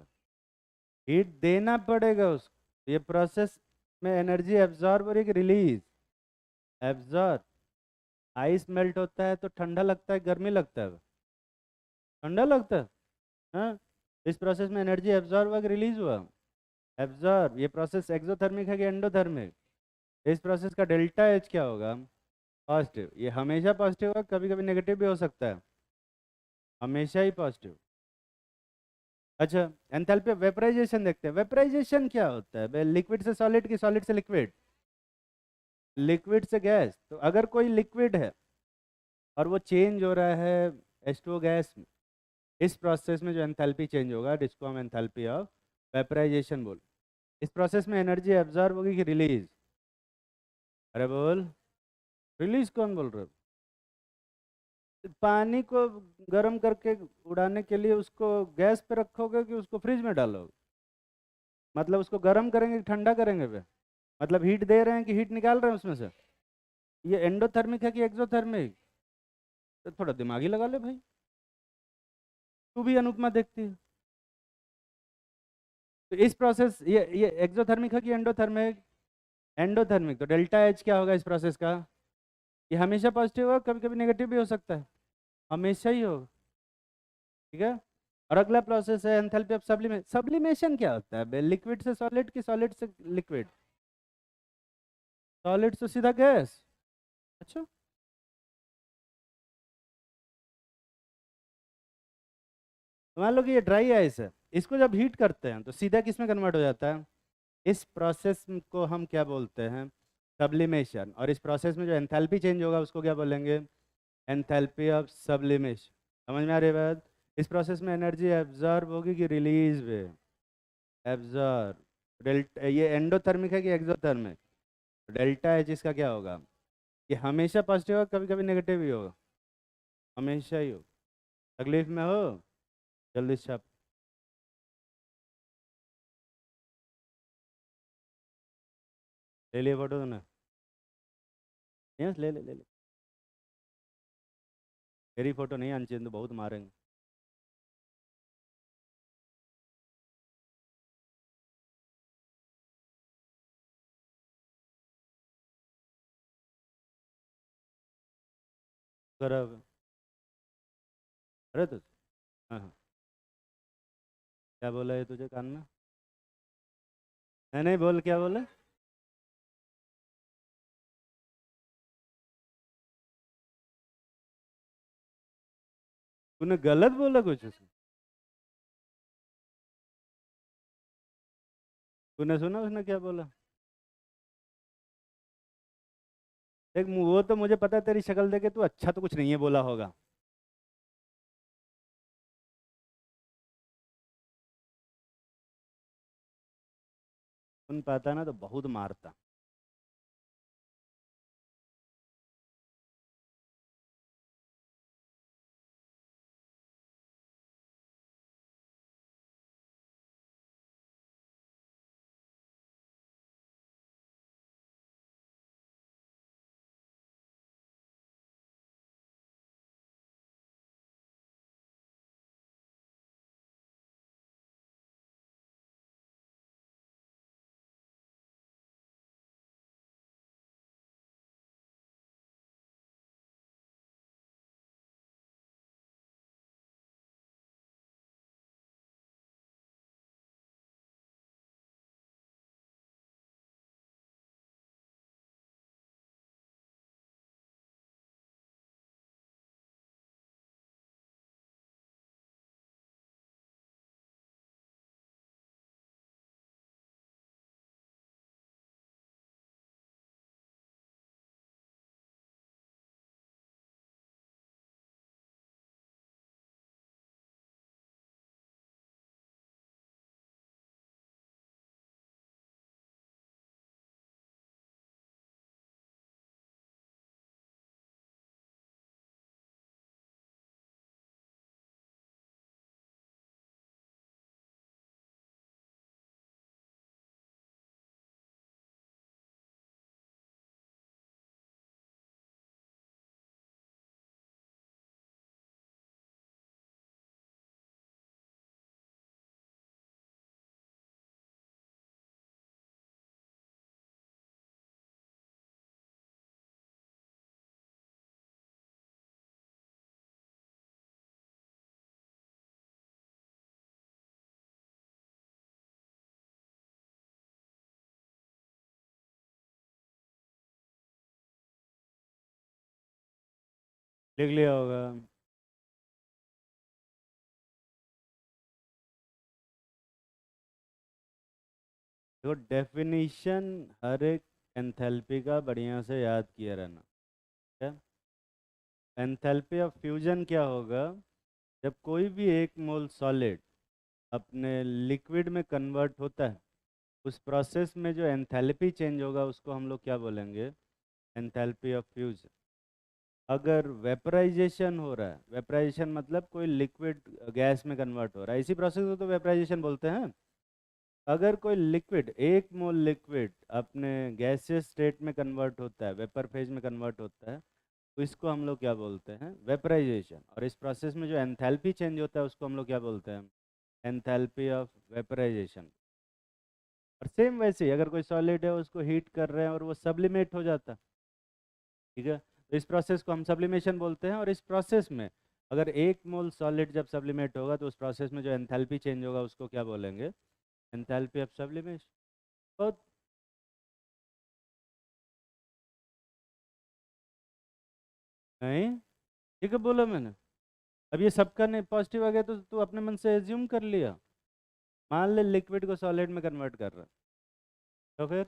हीट देना पड़ेगा उसको। ये प्रोसेस में एनर्जी एब्जॉर्ब हो रही है कि रिलीज? एब्जॉर्ब। आइस मेल्ट होता है तो ठंडा लगता है गर्मी लगता है? ठंडा लगता है। हाँ। इस प्रोसेस में एनर्जी एब्जॉर्ब हुआ कि रिलीज हुआ? एब्जॉर्ब। ये प्रोसेस एक्सोथर्मिक है कि एंडोथर्मिक? इस प्रोसेस का डेल्टा एच क्या होगा? पॉजिटिव। ये हमेशा पॉजिटिव होगा, कभी कभी नेगेटिव भी हो सकता है? हमेशा ही पॉजिटिव। अच्छा, एंथैल्पी ऑफ वेपराइजेशन देखते हैं। वेपराइजेशन क्या होता है? लिक्विड से सॉलिड की सॉलिड से लिक्विड? लिक्विड से गैस। तो अगर कोई लिक्विड है और वो चेंज हो रहा है H2O गैस में, इस प्रोसेस में जो एंथैल्पी चेंज होगा जिसको हम एंथैल्पी ऑफ वेपराइजेशन बोल। इस प्रोसेस में एनर्जी एब्जॉर्ब होगी कि रिलीज? अरे बोल। रिलीज कौन बोल रहे हो? पानी को गर्म करके उड़ाने के लिए उसको गैस पे रखोगे कि उसको फ्रिज में डालोगे? मतलब उसको गर्म करेंगे कि ठंडा करेंगे बे? मतलब हीट दे रहे हैं कि हीट निकाल रहे हैं उसमें से? ये एंडोथर्मिक है कि एक्सोथर्मिक? तो थोड़ा दिमाग ही लगा ले भाई। तू भी अनुपमा देखती है। तो इस प्रोसेस ये एक्सोथर्मिक है कि एंडोथर्मिक? एंडोथर्मिक। तो डेल्टा एच क्या होगा इस प्रोसेस का? ये हमेशा पॉजिटिव होगा, कभी कभी नेगेटिव भी हो सकता है? हमेशा ही होगा। ठीक है। और अगला प्रोसेस है एंथैल्पी ऑफ सब्लिमेशन। सब्लिमेशन क्या होता है? लिक्विड से सॉलिड की सॉलिड से लिक्विड? सॉलिड से सीधा गैस? अच्छा। तो मान लो कि ये ड्राई आइस है, इसको जब हीट करते हैं तो सीधा किस में कन्वर्ट हो जाता है? इस प्रोसेस को हम क्या बोलते हैं? सब्लिमेशन। और इस प्रोसेस में जो एंथैल्पी चेंज होगा उसको क्या बोलेंगे? Enthalpy of sublimation. समझ में आ रही है बात? इस प्रोसेस में एनर्जी एब्जॉर्ब होगी कि रिलीज वे? एब्जॉर्ब। डेल्टा ये एंडोथर्मिक है कि एक्सोथर्मिक? डेल्टा एच इसका क्या होगा? ये हमेशा पॉजिटिव होगा, कभी कभी नेगेटिव भी होगा? हमेशा ही हो। तकलीफ में हो? जल्दी से छाप। ले लिए फोटो तूने? यस, ले ले ले ले। तेरी फोटो नहीं आनी चाहिए तो बहुत मारेंगे। कर अब। अरे तो हाँ हाँ, क्या बोला है तुझे कान में? नहीं नहीं, बोल, क्या बोला? तूने गलत बोला कुछ उसमें? तूने सुना उसने क्या बोला? देख वो तो मुझे पता है, तेरी शक्ल देखे तू अच्छा तो कुछ नहीं है बोला होगा। सुन पाता ना तो बहुत मारता। लिख लिया होगा। देखो डेफिनेशन हर एक एंथैल्पी का बढ़िया से याद किया रहना। क्या? एंथैल्पी ऑफ फ्यूजन क्या होगा? जब कोई भी एक मोल सॉलिड अपने लिक्विड में कन्वर्ट होता है, उस प्रोसेस में जो एंथैल्पी चेंज होगा उसको हम लोग क्या बोलेंगे? Enthalpy of fusion. अगर वेपराइजेशन हो रहा है, वेपराइजेशन मतलब कोई लिक्विड गैस में कन्वर्ट हो रहा है, इसी प्रोसेस को तो वेपराइजेशन बोलते हैं। अगर कोई लिक्विड, एक मोल लिक्विड अपने गैसियस स्टेट में कन्वर्ट होता है, वेपर फेज में कन्वर्ट होता है, तो इसको हम लोग क्या बोलते हैं? वेपराइजेशन। और इस प्रोसेस में जो एंथैल्पी चेंज होता है उसको हम लोग क्या बोलते हैं? Enthalpy of vaporisation. और सेम वैसे ही अगर कोई सॉलिड है उसको हीट कर रहे हैं और वो सब्लिमेट हो जाता है, ठीक है, तो इस प्रोसेस को हम सब्लिमेशन बोलते हैं। और इस प्रोसेस में अगर एक मोल सॉलिड जब सब्लिमेट होगा तो उस प्रोसेस में जो एंथैल्पी चेंज होगा उसको क्या बोलेंगे? Enthalpy of sublimation. बहुत। नहीं, ठीक है बोला मैंने। अब ये सबका नहीं पॉजिटिव आ गया तो तू अपने मन से एज्यूम कर लिया। मान ले लिक्विड को सॉलिड में कन्वर्ट कर रहा है, तो फिर?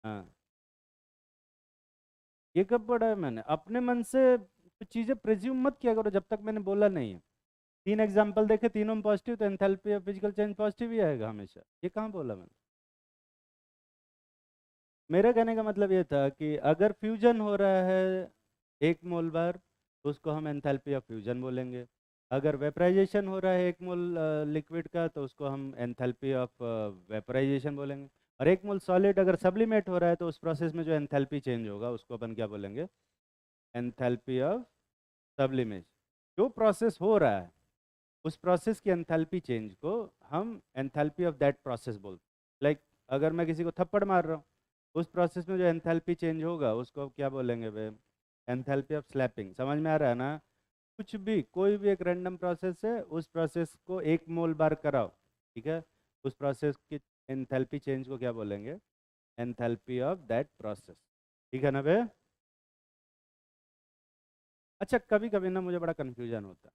हाँ, ये कब पढ़ा है मैंने? अपने मन से कुछ चीज़ें प्रिज्यूम मत किया करो जब तक मैंने बोला नहीं है। तीन एग्जाम्पल देखे, तीनों में पॉजिटिव, तो enthalpy of physical change positive ही आएगा हमेशा। ये कहाँ बोला मैंने? मेरा कहने का मतलब ये था कि अगर फ्यूजन हो रहा है एक मोल बार, तो उसको हम एंथैल्पी ऑफ फ्यूजन बोलेंगे। अगर वेपराइजेशन हो रहा है 1 मोल लिक्विड का तो उसको हम एंथैल्पी ऑफ वेपराइजेशन बोलेंगे। और 1 मोल सॉलिड अगर सब्लिमेट हो रहा है तो उस प्रोसेस में जो एंथैल्पी चेंज होगा उसको अपन क्या बोलेंगे? Enthalpy of sublimation. जो प्रोसेस हो रहा है उस प्रोसेस की एंथैल्पी चेंज को हम एंथैल्पी ऑफ दैट प्रोसेस बोलते हैं। लाइक अगर मैं किसी को थप्पड़ मार रहा हूँ, उस प्रोसेस में जो एंथैल्पी चेंज होगा उसको अब क्या बोलेंगे वे? Enthalpy of slapping. समझ में आ रहा है ना? कुछ भी, कोई भी एक रैंडम प्रोसेस है, उस प्रोसेस को 1 मोल बार कराओ, ठीक है, उस प्रोसेस की एंथैल्पी चेंज को क्या बोलेंगे? Enthalpy of that process. ठीक है ना बे? अच्छा, कभी कभी ना मुझे बड़ा कन्फ्यूजन होता है।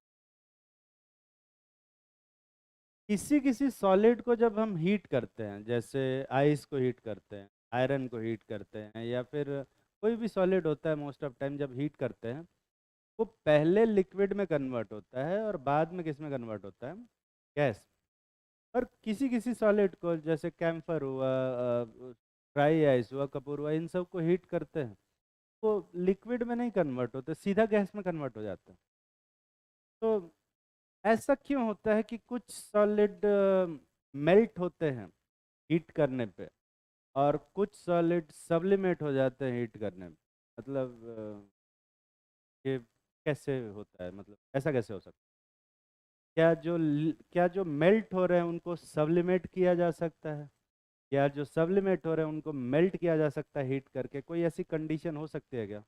किसी किसी सॉलिड को जब हम हीट करते हैं, जैसे आइस को हीट करते हैं, आयरन को हीट करते हैं, या फिर कोई भी सॉलिड होता है, मोस्ट ऑफ टाइम जब हीट करते हैं वो पहले लिक्विड में कन्वर्ट होता है और बाद में किस में कन्वर्ट होता है? गैस। और किसी किसी सॉलिड को, जैसे कैम्फर हुआ, ड्राई आइस हुआ, कपूर हुआ, इन सब को हीट करते हैं तो लिक्विड में नहीं कन्वर्ट होते, सीधा गैस में कन्वर्ट हो जाता है। तो ऐसा क्यों होता है कि कुछ सॉलिड मेल्ट होते हैं हीट करने पे और कुछ सॉलिड सब्लिमेट हो जाते हैं हीट करने में? मतलब ये कैसे होता है? मतलब ऐसा कैसे हो सकता है? क्या जो मेल्ट हो रहे हैं उनको सब्लिमेट किया जा सकता है, या जो सब्लिमेट हो रहे हैं उनको मेल्ट किया जा सकता है हीट करके? कोई ऐसी कंडीशन हो सकती है क्या?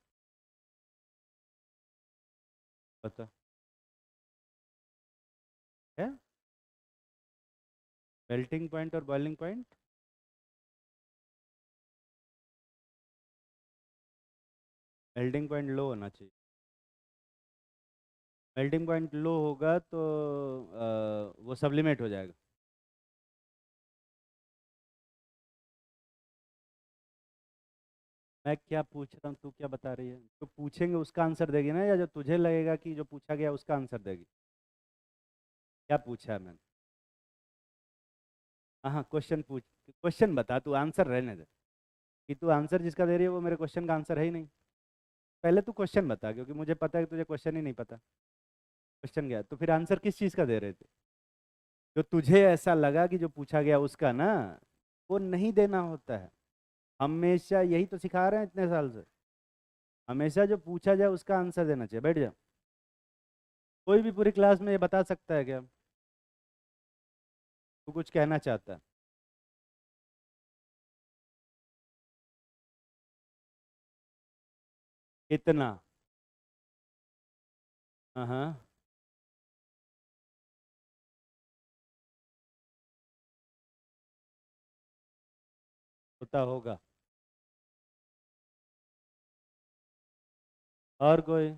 बता। है मेल्टिंग पॉइंट और बॉइलिंग पॉइंट? मेल्टिंग पॉइंट लो होना चाहिए। मेल्टिंग पॉइंट लो होगा तो वो सब्लिमेट हो जाएगा। मैं क्या पूछ रहा हूँ, तू क्या बता रही है? जो पूछेंगे उसका आंसर देगी ना, या जो तुझे लगेगा कि जो पूछा गया उसका आंसर देगी? क्या पूछा है मैंने? हाँ हाँ, क्वेश्चन पूछ। क्वेश्चन बता, तू आंसर रहने दे। कि तू आंसर जिसका दे रही है वो मेरे क्वेश्चन का आंसर है ही नहीं। पहले तू क्वेश्चन बता, क्योंकि मुझे पता है कि तुझे क्वेश्चन ही नहीं पता। क्वेश्चन क्या है? तो फिर आंसर किस चीज़ का दे रहे थे? जो तुझे ऐसा लगा कि जो पूछा गया उसका ना, वो नहीं देना होता है। हमेशा यही तो सिखा रहे हैं इतने साल से। हमेशा जो पूछा जाए उसका आंसर देना चाहिए। बैठ जा। कोई भी पूरी क्लास में ये बता सकता है क्या? तू कुछ कहना चाहता है? इतना? हाँ हाँ, होता होगा। और कोई?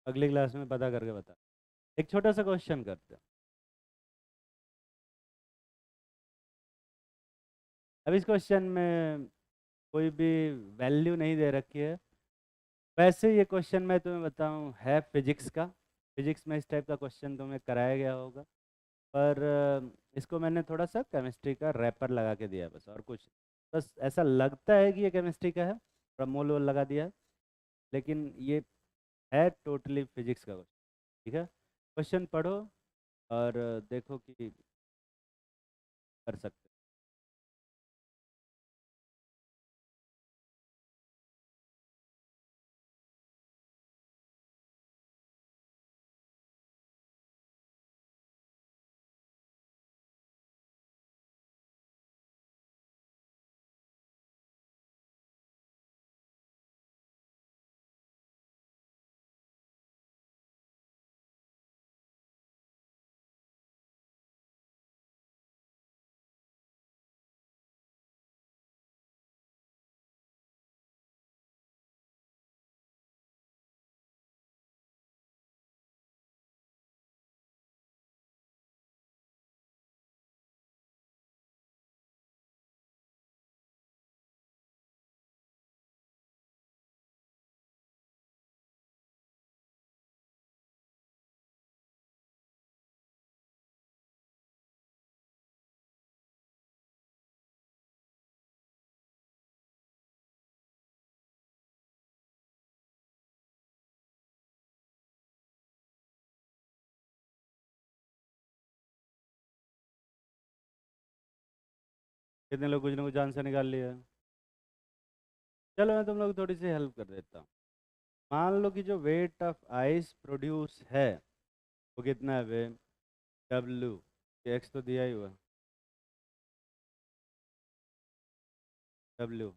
अगली क्लास में पता करके बता। एक छोटा सा क्वेश्चन करते हैं। अब इस क्वेश्चन में कोई भी वैल्यू नहीं दे रखी है। वैसे ये क्वेश्चन मैं तुम्हें बताऊं है फिजिक्स का। फिजिक्स में इस टाइप का क्वेश्चन तुम्हें कराया गया होगा। पर इसको मैंने थोड़ा सा केमिस्ट्री का रैपर लगा के दिया है, बस और कुछ। बस ऐसा लगता है कि ये केमिस्ट्री का है, थोड़ा मोल वोल लगा दिया है, लेकिन ये है टोटली फिजिक्स का क्वेश्चन। ठीक है, क्वेश्चन पढ़ो और देखो कि कर सकते कितने लोग कुछ ना कुछ आंसर निकाल लिया? चलो मैं तुम लोग थोड़ी सी हेल्प कर देता हूँ। मान लो कि जो वेट ऑफ आइस प्रोड्यूस है वो कितना है वे? डब्ल्यू। एक्स तो दिया ही हुआ। डब्ल्यू।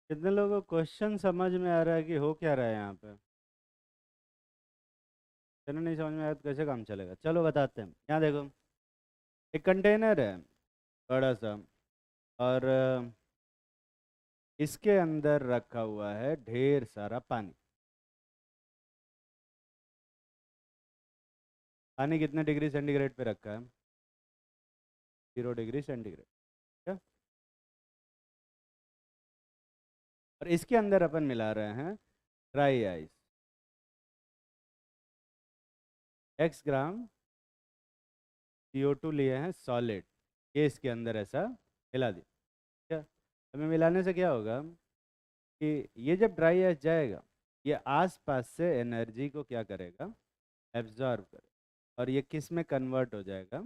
कितने लोगों को क्वेश्चन समझ में आ रहा है कि हो क्या रहा है यहाँ पे? चलो नहीं समझ में आया तो कैसे काम चलेगा? चलो बताते हैं। यहाँ देखो, एक कंटेनर है बड़ा सा, और इसके अंदर रखा हुआ है ढेर सारा पानी। पानी कितने डिग्री सेंटीग्रेड पे रखा है? 0 डिग्री सेंटीग्रेड। क्या? और इसके अंदर अपन मिला रहे हैं dry ice. x gram CO2 लिए हैं सॉलिड, ये इसके अंदर ऐसा मिला दिया। क्या? हमें मिलाने से क्या होगा कि ये जब ड्राई आइस जाएगा, ये आसपास से एनर्जी को क्या करेगा? एब्जॉर्ब करेगा, और ये किस में कन्वर्ट हो जाएगा?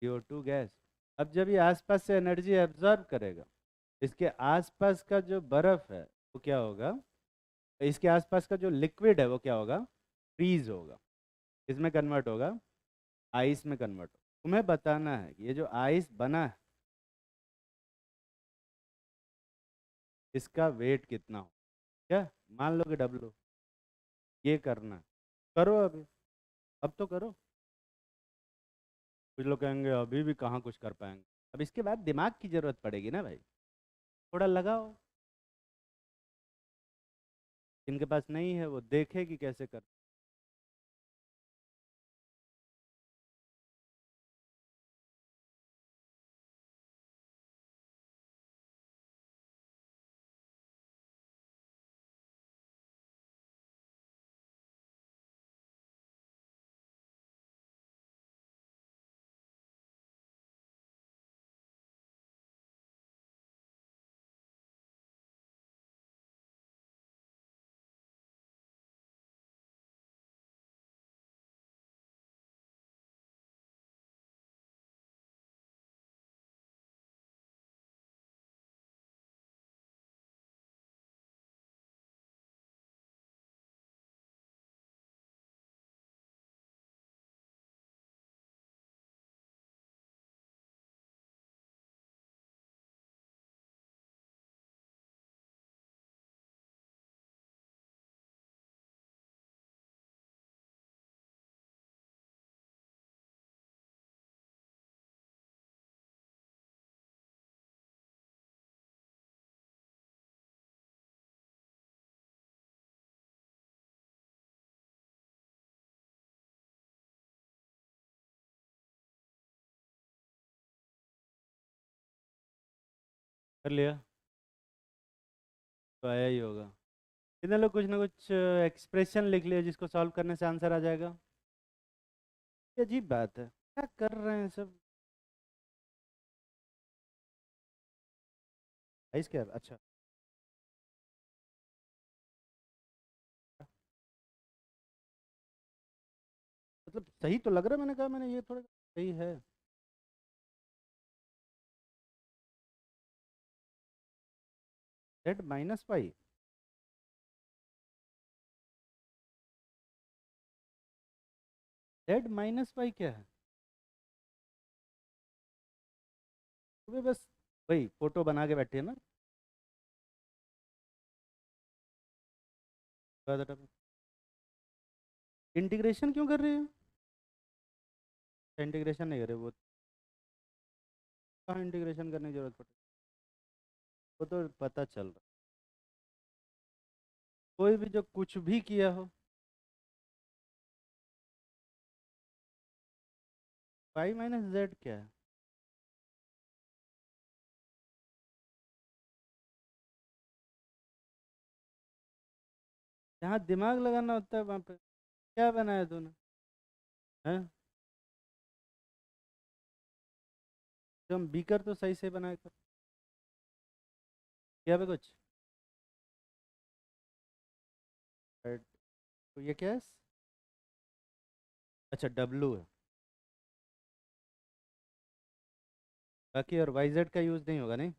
CO2 gas. अब जब ये आसपास से एनर्जी एब्जॉर्ब करेगा, इसके आसपास का जो बर्फ है वो क्या होगा? इसके आसपास का जो लिक्विड है वो क्या होगा? फ्रीज होगा। इसमें कन्वर्ट होगा? आइस में कन्वर्ट होगा। तुम्हें बताना है कि ये जो आइस बना है इसका वेट कितना हो। क्या? मान लो कि डब्ल्यू। ये करना है। करो अभी। अब तो करो। कुछ लोग कहेंगे अभी भी कहाँ कुछ कर पाएंगे। अब इसके बाद दिमाग की जरूरत पड़ेगी ना भाई, थोड़ा लगाओ। जिनके पास नहीं है वो देखे कि कैसे कर। कर लिया तो आया ही होगा। कितने लोग कुछ ना कुछ एक्सप्रेशन लिख लिया जिसको सॉल्व करने से आंसर आ जाएगा? ये अजीब बात है, क्या कर रहे हैं सब। आइस क्या, अच्छा। मतलब सही तो लग रहा है, मैंने कहा मैंने ये थोड़ा सही है। Z minus pi. Z minus pi क्या है? तुम्हें बस वही फोटो बना के बैठे है ना। इंटीग्रेशन क्यों कर रही हो? इंटीग्रेशन नहीं करे वो। कहाँ इंटीग्रेशन करने की जरूरत पड़े? वो तो पता चल रहा। कोई भी जो कुछ भी किया हो। पाई माइनस जेड क्या है? जहाँ दिमाग लगाना होता है वहाँ पे क्या बनाया तूने? हैं? तुम बीकर तो सही से बनाया कर। क्या पे कुछ? Red, तो ये क्या है? अच्छा डब्लू है। बाकी और वाई जेड का यूज़ नहीं होगा नहीं।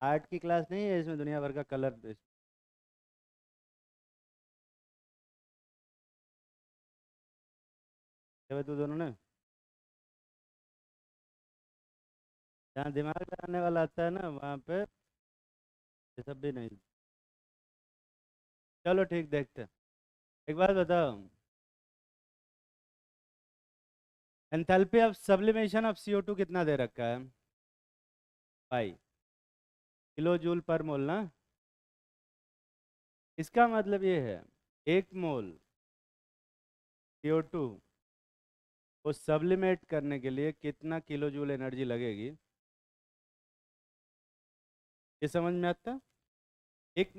आर्ट की क्लास नहीं है इसमें, दुनिया भर का कलर। तू दोनों ने जहाँ दिमाग लगाने वाला आता है ना वहाँ पे ये सब भी नहीं। चलो ठीक, देखते हैं। एक बात बताओ। Enthalpy of sublimation of CO2 कितना दे रखा है? पाई किलो जूल पर मोल ना। इसका मतलब ये है, 1 मोल CO2 को सब्लिमेट करने के लिए कितना किलो जूल एनर्जी लगेगी, ये समझ में आता है? एक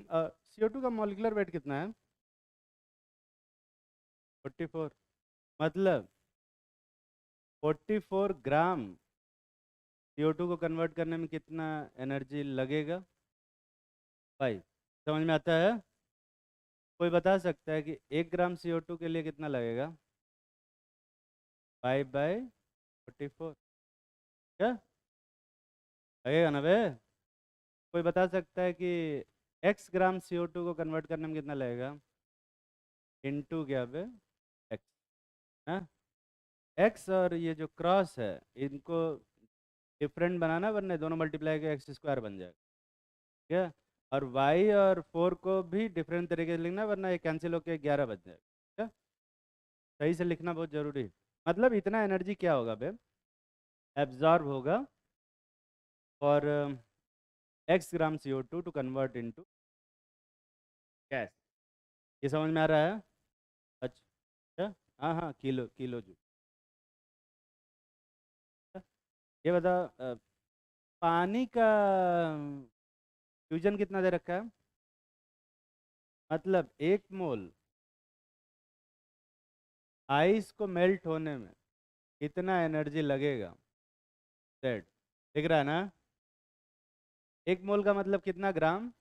CO2 का मॉलिक्यूलर वेट कितना है? 44। मतलब 44 ग्राम CO2 को कन्वर्ट करने में कितना एनर्जी लगेगा? भाई समझ में आता है? कोई बता सकता है कि 1 ग्राम CO2 के लिए कितना लगेगा? 5/44। क्या लगेगा ना बे? कोई बता सकता है कि X ग्राम CO2 को कन्वर्ट करने में कितना लगेगा? इनटू क्या बे? एक्स। हाँ, एक्स और ये जो क्रॉस है इनको डिफरेंट बनाना, वरना दोनों मल्टीप्लाई के x² बन जाएगा। ठीक है। और y और 4 को भी डिफरेंट तरीके से लिखना, वरना ये कैंसिल होकर 11 बन जाएगा। ठीक है। सही से लिखना बहुत जरूरी है। मतलब इतना एनर्जी क्या होगा बे, एब्जॉर्ब होगा और X gram CO2 to convert into gas. ये समझ में आ रहा है? अच्छा। हाँ हाँ, किलो किलो जूल। ये बता, पानी का फ्यूजन कितना दे रखा है? मतलब 1 मोल आइस को मेल्ट होने में कितना एनर्जी लगेगा? जेड दिख रहा है ना? 1 मोल का मतलब कितना ग्राम?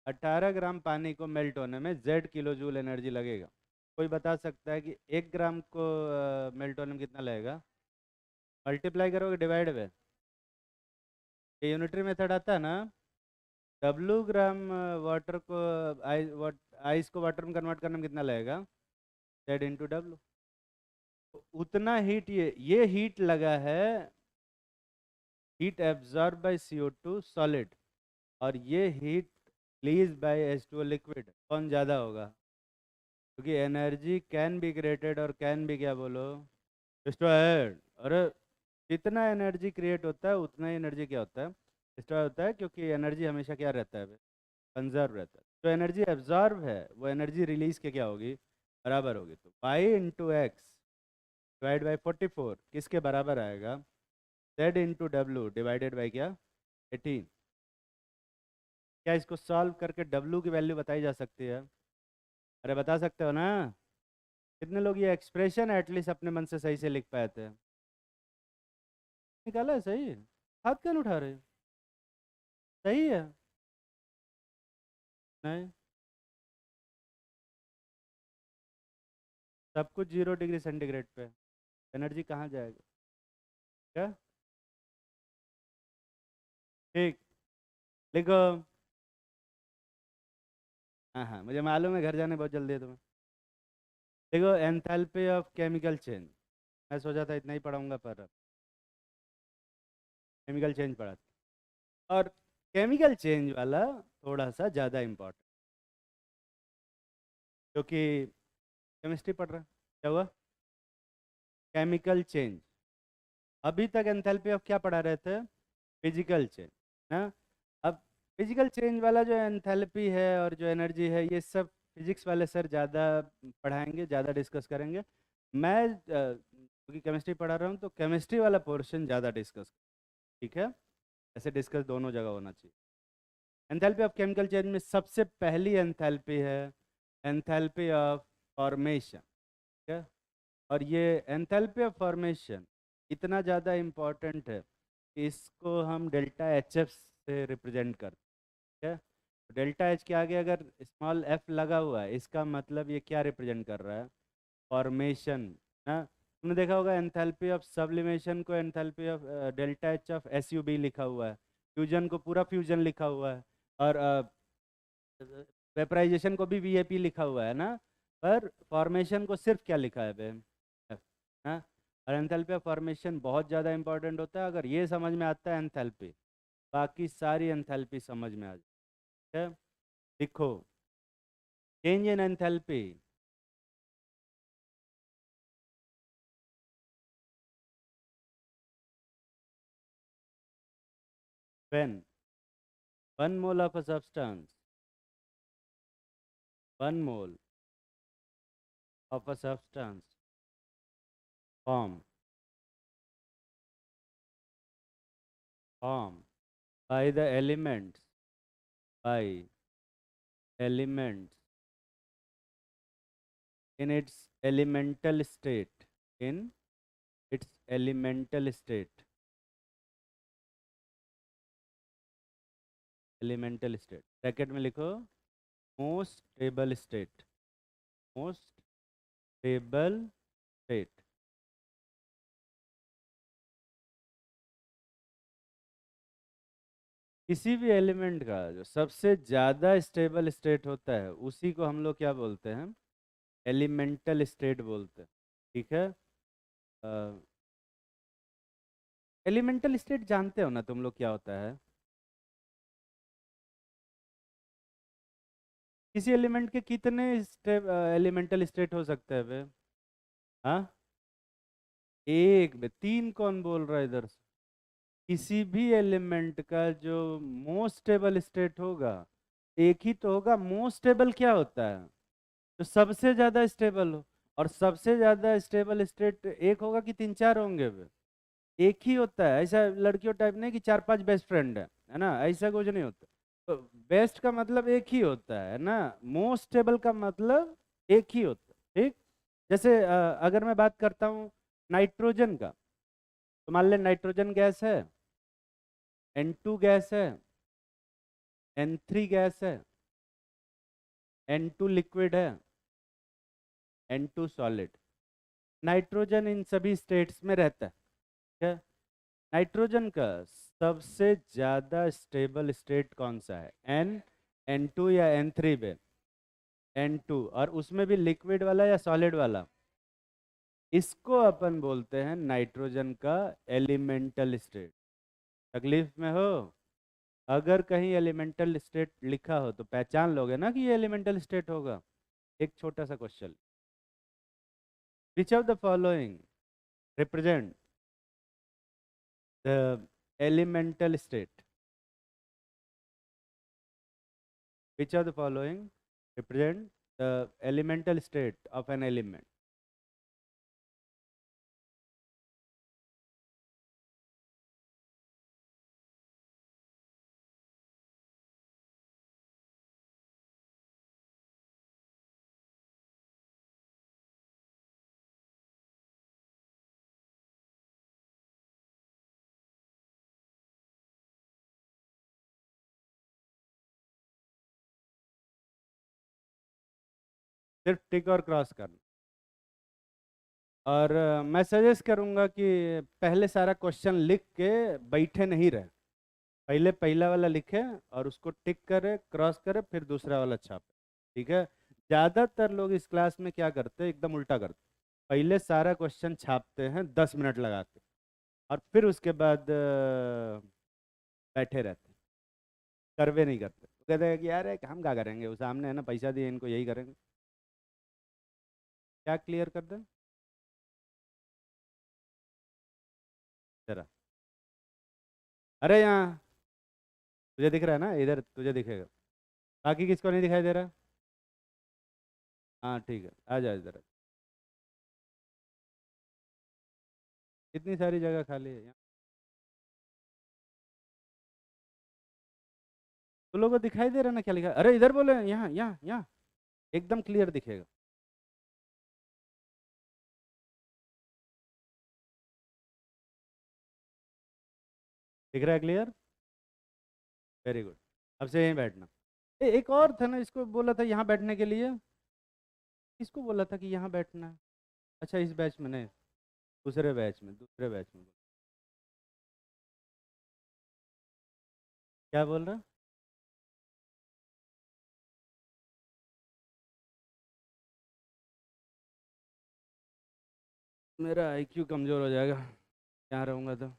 18 ग्राम पानी को मेल्ट होने में जेड किलो जूल एनर्जी लगेगा। कोई बता सकता है कि 1 ग्राम को मेल्ट होने में कितना लगेगा? मल्टीप्लाई करोगे डिवाइड में, ये यूनिटरी मेथड आता है ना। W ग्राम वाटर को आइस को वाटर में कन्वर्ट करने में कितना लगेगा? Z into W. उतना हीट, ये हीट लगा है, heat absorb by CO2 solid, और ये heat release by H2O liquid, कौन ज़्यादा होगा? क्योंकि एनर्जी कैन बी क्रिएटेड और कैन बी क्या बोलो, डिस्ट्रॉयड। अरे जितना एनर्जी क्रिएट होता है उतना ही एनर्जी क्या होता है, डिस्ट्रॉय होता है, क्योंकि एनर्जी हमेशा क्या रहता है, कंजर्व रहता है। तो एनर्जी एब्जॉर्ब है वो एनर्जी रिलीज के क्या होगी, बराबर होगी। तो pi into x divide by 44 किसके बराबर आएगा? Z into W divided by क्या? 18। क्या इसको सॉल्व करके W की वैल्यू बताई जा सकती है? अरे बता सकते हो ना? कितने लोग ये एक्सप्रेशन एटलीस्ट अपने मन से सही से लिख पाए थे? निकाला है सही? हाथ क्यों नहीं उठा रहे? सही है। नहीं, सब कुछ 0 डिग्री सेंटीग्रेड पे। एनर्जी कहाँ जाएगा? क्या? ठीक, लिखो। हाँ हाँ, मुझे मालूम है घर जाने बहुत जल्दी है तुम्हें। देखो, एंथैल्पी ऑफ केमिकल चेंज। मैं सोचा था इतना ही पढ़ाऊंगा, पर केमिकल चेंज पढ़ा था। और केमिकल चेंज वाला थोड़ा सा ज़्यादा इम्पोर्टेंट, क्योंकि केमिस्ट्री पढ़ रहा है। क्या हुआ? Chemical change. अभी तक एंथैल्पी ऑफ क्या पढ़ा रहे थे? फिजिकल चेंज ना। अब फिजिकल चेंज वाला जो एंथैल्पी है और जो एनर्जी है, ये सब फिजिक्स वाले सर ज़्यादा पढ़ाएंगे, ज़्यादा डिस्कस करेंगे। मैं क्योंकि केमिस्ट्री पढ़ा रहा हूँ, तो केमिस्ट्री वाला पोर्शन ज़्यादा डिस्कस। ठीक है, ऐसे डिस्कस दोनों जगह होना चाहिए। एंथैल्पी ऑफ केमिकल चेंज में सबसे पहली एंथैल्पी है एंथैल्पी ऑफ फॉर्मेशन। ठीक है, और ये एंथैल्पी ऑफ फॉर्मेशन इतना ज़्यादा इम्पोर्टेंट है कि इसको हम डेल्टा एच एफ से रिप्रेजेंट करते हैं। डेल्टा एच के आगे अगर स्मॉल एफ लगा हुआ है, इसका मतलब ये क्या रिप्रेजेंट कर रहा है? फॉर्मेशन ना। तुमने देखा होगा एंथैल्पी ऑफ सब्लिमेशन को enthalpy of delta H of S U B लिखा हुआ है। फ्यूजन को पूरा फ्यूजन लिखा हुआ है। और वेपराइजेशन को भी वी ए पी लिखा हुआ है ना। पर फॉर्मेशन को सिर्फ क्या लिखा है बे? F, हाँ। और एंथैल्पी ऑफ फॉर्मेशन बहुत ज़्यादा इंपॉर्टेंट होता है। अगर ये समझ में आता है एंथैल्पी, बाकी सारी एंथैल्पी समझ में आ जाती है। लिखो, change in enthalpy when 1 mole of a substance, 1 mole of a substance form formed by the elements by elements in its elemental state, in its elemental state, elemental state bracket में लिखो, most stable state, most stable state. किसी भी एलिमेंट का जो सबसे ज़्यादा स्टेबल स्टेट होता है, उसी को हम लोग क्या बोलते हैं? एलिमेंटल स्टेट बोलते हैं। ठीक है, एलिमेंटल स्टेट जानते हो ना तुम लोग क्या होता है? किसी एलिमेंट के कितने एलिमेंटल स्टेट हो सकते हैं बे? हाँ, एक बे, तीन कौन बोल रहा है इधर से? किसी भी एलिमेंट का जो मोस्ट स्टेबल स्टेट होगा, एक ही तो होगा। मोस्ट स्टेबल क्या होता है? तो सबसे ज्यादा स्टेबल हो। और सबसे ज्यादा स्टेबल स्टेट एक होगा कि तीन चार होंगे बे? एक ही होता है। ऐसा लड़कियों टाइप नहीं कि चार पांच बेस्ट फ्रेंड है ना, ऐसा कुछ नहीं होता। तो बेस्ट का मतलब एक ही होता है ना। मोस्ट स्टेबल का मतलब एक ही होता है। ठीक, जैसे अगर मैं बात करता हूँ नाइट्रोजन का, तो मान ले नाइट्रोजन गैस है, N2 गैस है, N3 गैस है, N2 लिक्विड है, N2 सॉलिड। नाइट्रोजन इन सभी स्टेट्स में रहता है। ठीक है, नाइट्रोजन का सबसे ज्यादा स्टेबल स्टेट कौन सा है? N2 या N3 पे? N2। और उसमें भी लिक्विड वाला या सॉलिड वाला? इसको अपन बोलते हैं नाइट्रोजन का एलिमेंटल स्टेट। तकलीफ में हो? अगर कहीं एलिमेंटल स्टेट लिखा हो तो पहचान लोगे ना कि ये एलिमेंटल स्टेट होगा। एक छोटा सा question, which of the following represent the elemental state? Which of the following represent the elemental state of an element? सिर्फ टिक और क्रॉस करना। और मैं सजेस्ट करूँगा कि पहले सारा क्वेश्चन लिख के बैठे नहीं रहे, पहले पहला वाला लिखे और उसको टिक करे, क्रॉस करे, फिर दूसरा वाला छापे। ठीक है। ज़्यादातर लोग इस क्लास में क्या करते हैं, एकदम उल्टा करते हैं। पहले सारा क्वेश्चन छापते हैं 10 मिनट लगा के, और फिर उसके बाद बैठे रहते हैं, सर्वे नहीं करते। तो कहते हैं कि यार हम क्या करेंगे, वो सामने है ना, पैसा दिए इनको, यही करेंगे। क्या क्लियर कर दें जरा? अरे यहाँ तुझे दिख रहा है ना, इधर तुझे दिखेगा, बाकी किसको नहीं दिखाई दे रहा? हाँ ठीक है, आ जा इधर। इतनी सारी जगह खाली है यहाँ, तो लोगों को दिखाई दे रहा है ना क्या लिखा है? अरे इधर बोले, यहाँ यहाँ यहाँ, एकदम क्लियर दिखेगा। दिख रहा है क्लियर? Very good. अब से यहीं बैठना। एक और था ना, इसको बोला था यहाँ बैठने के लिए, किसको बोला था कि यहाँ बैठना है? अच्छा इस बैच में नहीं, दूसरे बैच में, दूसरे बैच में। क्या बोल रहा? मेरा आईक्यू कमज़ोर हो जाएगा यहाँ रहूँगा तो।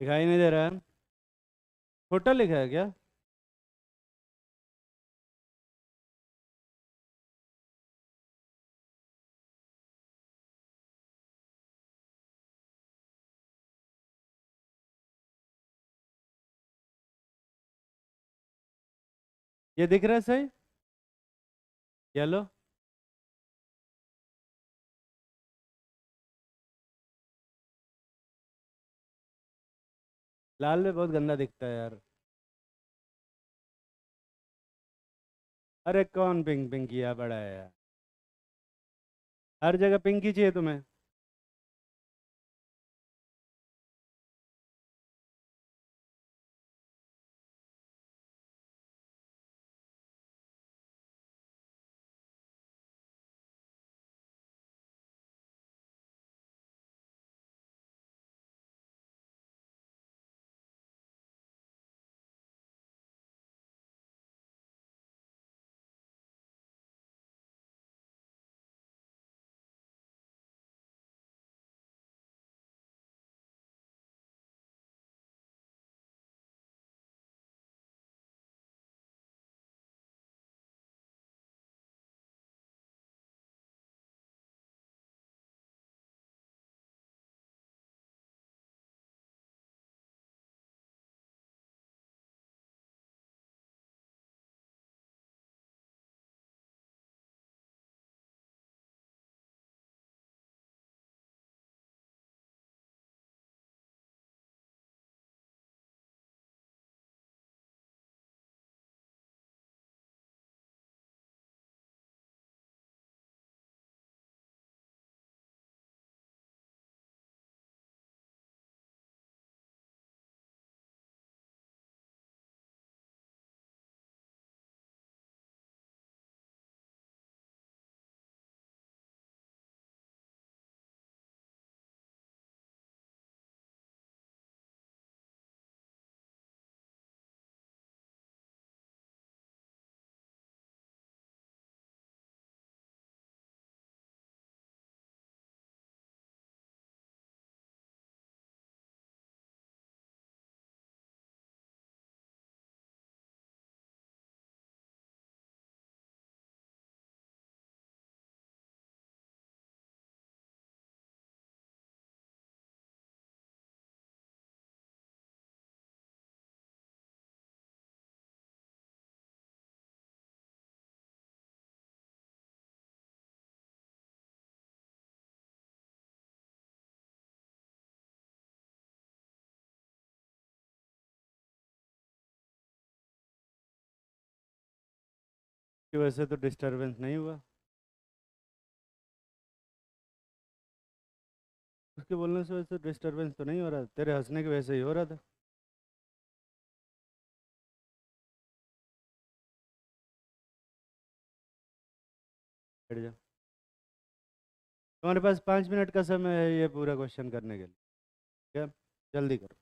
दिखाई नहीं दे रहा है? छोटा लिखा है क्या? ये दिख रहा है सही? येलो? लाल में बहुत गंदा दिखता है यार। अरे कौन पिंक पिंक किया बड़ा है यार, हर जगह पिंक ही चाहिए तुम्हें? की वजह से तो डिस्टरबेंस नहीं हुआ, उसके बोलने से वजह से डिस्टरबेंस तो नहीं हो रहा, तेरे हंसने की वजह से ही हो रहा था। बैठ जा, तुम्हारे पास 5 मिनट का समय है ये पूरा क्वेश्चन करने के लिए, क्या? जल्दी करो।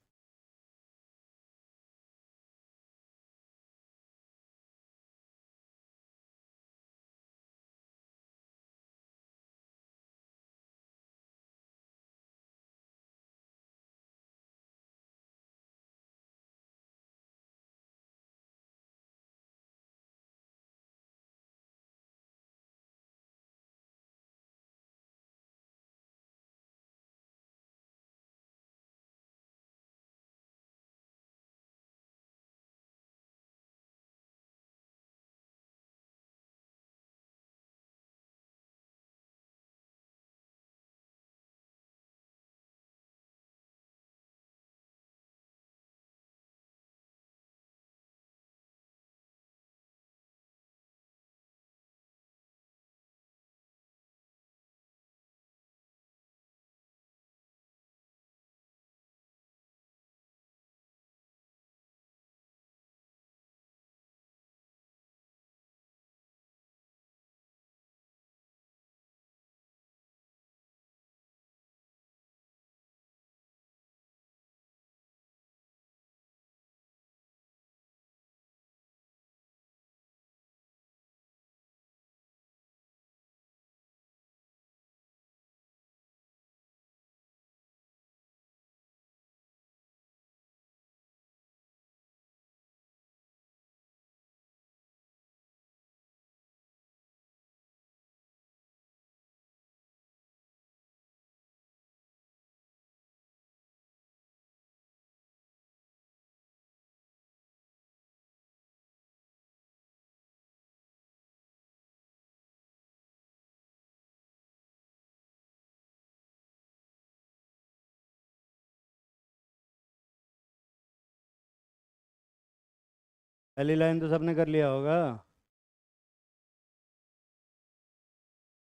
पहली लाइन तो सबने कर लिया होगा,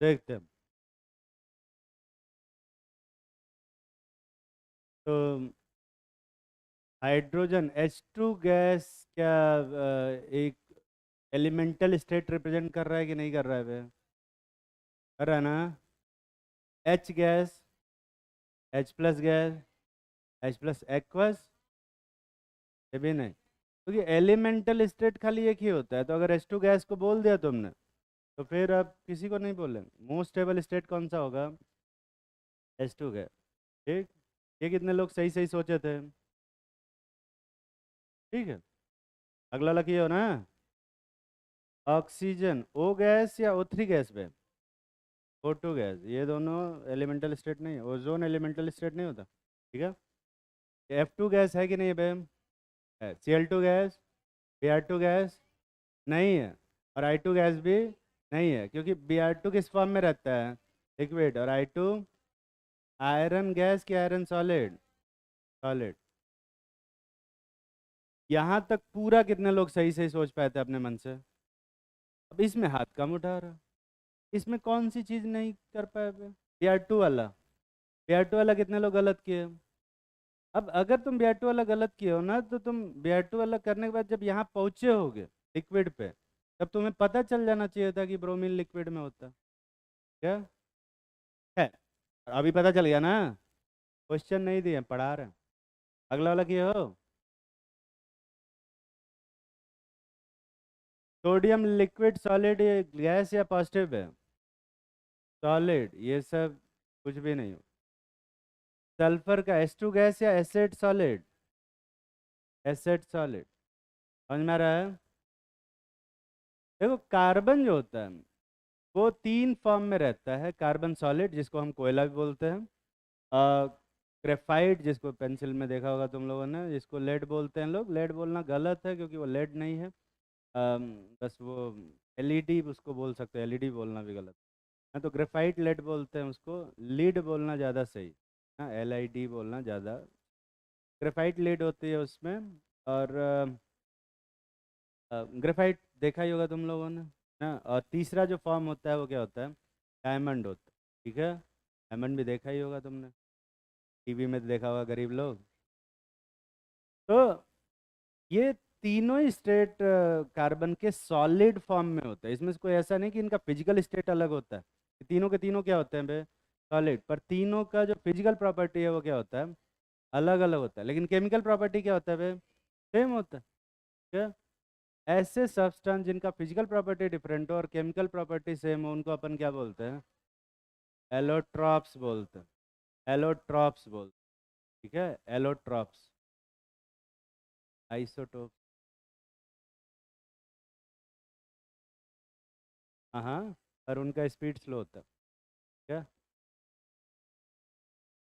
देखते हैं। तो हाइड्रोजन H2 गैस क्या एक एलिमेंटल स्टेट रिप्रेजेंट कर रहा है कि नहीं कर रहा है बे? कर रहा है ना? H gas, H plus gas, H plus aqueous, ये भी नहीं, क्योंकि एलिमेंटल स्टेट खाली एक ही होता है। तो अगर H2 गैस को बोल दिया तुमने तो फिर अब किसी को नहीं बोलेंगे। मोस्ट स्टेबल स्टेट कौन सा होगा? H2 gas. ठीक, ये कितने लोग सही सही सोचे थे? ठीक है, अगला वाला किए हो ना? ऑक्सीजन O गैस या O3 गैस पे? O2 गैस, ये दोनों एलिमेंटल स्टेट नहीं है। ओजोन एलिमेंटल स्टेट नहीं होता, ठीक है? F2 गैस है कि नहीं है? है। Cl2 गैस, Br2 गैस नहीं है, और I2 गैस भी नहीं है, क्योंकि Br2 किस फॉर्म में रहता है? लिक्विड। और I2 आयरन गैस की आयरन सॉलिड, सॉलिड। यहाँ तक पूरा कितने लोग सही सही सोच पाए थे अपने मन से? अब इसमें हाथ कम उठा रहा, इसमें कौन सी चीज़ नहीं कर पाए? Br2 वाला, Br2 वाला कितने लोग गलत किए? अब अगर तुम Br2 वाला गलत किए हो ना, तो तुम Br2 वाला करने के बाद जब यहाँ पहुँचे होगे लिक्विड पे, तब तुम्हें पता चल जाना चाहिए था कि ब्रोमीन लिक्विड में होता क्या है। अभी पता चल गया ना? क्वेश्चन नहीं दिए, पढ़ा रहे हैं। अगला वाला किए हो? सोडियम लिक्विड सॉलिड, ये गैस या पॉजिटिव है? सॉलिड, ये सब कुछ भी नहीं हो। सल्फर का H2 गैस या एसिड सॉलिड? Acid solid. समझ में आ रहा है? देखो, कार्बन जो होता है वो 3 फॉर्म में रहता है। कार्बन सॉलिड, जिसको हम कोयला भी बोलते हैं, ग्रेफाइट, जिसको पेंसिल में देखा होगा तुम लोगों ने, जिसको लेड बोलते हैं लोग। लेड बोलना गलत है क्योंकि वो लेड नहीं है, बस वो एलईडी उसको बोल सकते हैं, एलईडी बोलना भी गलत है। तो ग्रेफाइट लेड बोलते हैं उसको, लीड बोलना ज़्यादा सही। हाँ, LID बोलना ज़्यादा। ग्रेफाइट लीड होती है उसमें। और ग्रेफाइट देखा ही होगा तुम लोगों ने, ना। और तीसरा जो फॉर्म होता है वो क्या होता है? डायमंड होता है। ठीक है, डायमंड भी देखा ही होगा तुमने, टीवी में तो देखा होगा गरीब लोग। तो ये तीनों ही स्टेट कार्बन के सॉलिड फॉर्म में होता है। इसमें से कोई ऐसा नहीं कि इनका फिजिकल स्टेट अलग होता है। ये तीनों के तीनों क्या होते हैं बे? सॉलिड। पर तीनों का जो फिजिकल प्रॉपर्टी है वो क्या होता है? अलग अलग होता है। लेकिन केमिकल प्रॉपर्टी क्या होता है बे? सेम होता है। क्या? ऐसे सब्सटेंस जिनका फिजिकल प्रॉपर्टी डिफरेंट हो और केमिकल प्रॉपर्टी सेम हो उनको अपन क्या बोलते हैं? एलोट्रॉप्स बोलते हैं। एलोट्रॉप्स बोलते हैं। ठीक है, एलोट्रॉप्स। आइसोटोप। हाँ हाँ, पर उनका स्पीड स्लो होता है। क्या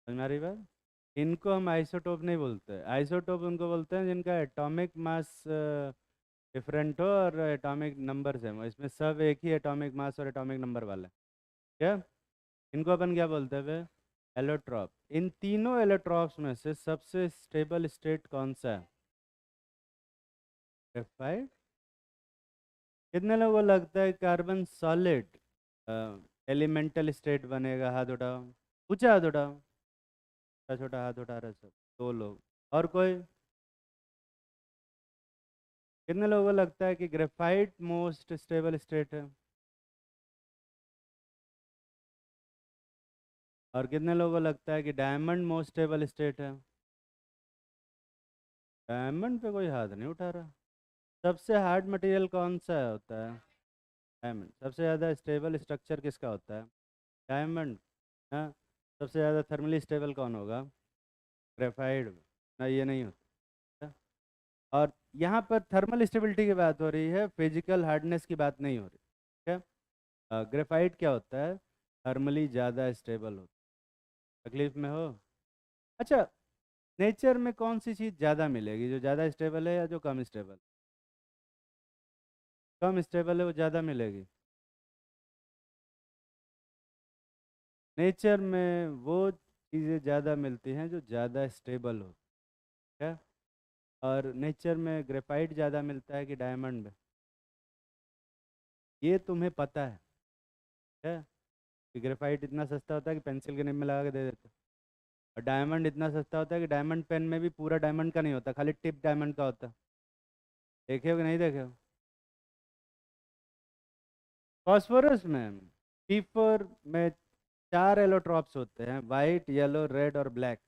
समझ में आ रही बात? इनको हम आइसोटोप नहीं बोलते। आइसोटोप उनको बोलते हैं जिनका एटॉमिक मास डिफरेंट हो और एटॉमिक नंबर सेम हो। इसमें सब एक ही एटॉमिक मास और एटॉमिक नंबर वाला है। क्या? इनको अपन क्या बोलते हैं बे? एलोट्रॉप। इन तीनों एलोट्रॉप्स में से सबसे स्टेबल स्टेट कौन सा है? ग्रेफाइट। कितने लोगों को लगता है कार्बन सॉलिड एलिमेंटल स्टेट बनेगा? हाथ उठाओ। पूछा हाथ उठाओ। छोटा छोटा हाथ उठा रहे सब। दो लोग। और कोई? कितने लोगों को लगता है कि ग्रेफाइट मोस्ट स्टेबल स्टेट है? और कितने लोगों को लगता है कि डायमंड मोस्ट स्टेबल स्टेट है? डायमंड पे कोई हाथ नहीं उठा रहा। सबसे हार्ड मटेरियल कौन सा होता है? डायमंड। सबसे ज़्यादा स्टेबल स्ट्रक्चर किसका होता है? डायमंड। हाँ। सबसे ज़्यादा थर्मली स्टेबल कौन होगा? ग्रेफाइट। ना, ये नहीं होता। और यहाँ पर थर्मल स्टेबिलिटी की बात हो रही है, फिजिकल हार्डनेस की बात नहीं हो रही। ठीक है। ग्रेफाइट क्या होता है? थर्मली ज़्यादा स्टेबल होता है। तकलीफ में हो? अच्छा, नेचर में कौन सी चीज़ ज़्यादा मिलेगी, जो ज़्यादा स्टेबल है या जो कम स्टेबल? कम स्टेबल है वो ज़्यादा मिलेगी। नेचर में वो चीज़ें ज़्यादा मिलती हैं जो ज़्यादा स्टेबल हो। क्या? और नेचर में ग्रेफाइट ज़्यादा मिलता है कि डायमंड में? ये तुम्हें पता है कि ग्रेफाइट इतना सस्ता होता है कि पेंसिल के निब में लगा के दे देते हैं। और डायमंड इतना सस्ता होता है कि डायमंड पेन में भी पूरा डायमंड का नहीं होता, खाली टिप डायमंड का होता है। देखे हो कि नहीं देखे हो? फॉस्फोरस में पी4 में 4 एलोट्रॉप्स होते हैं, वाइट, येलो, रेड और ब्लैक।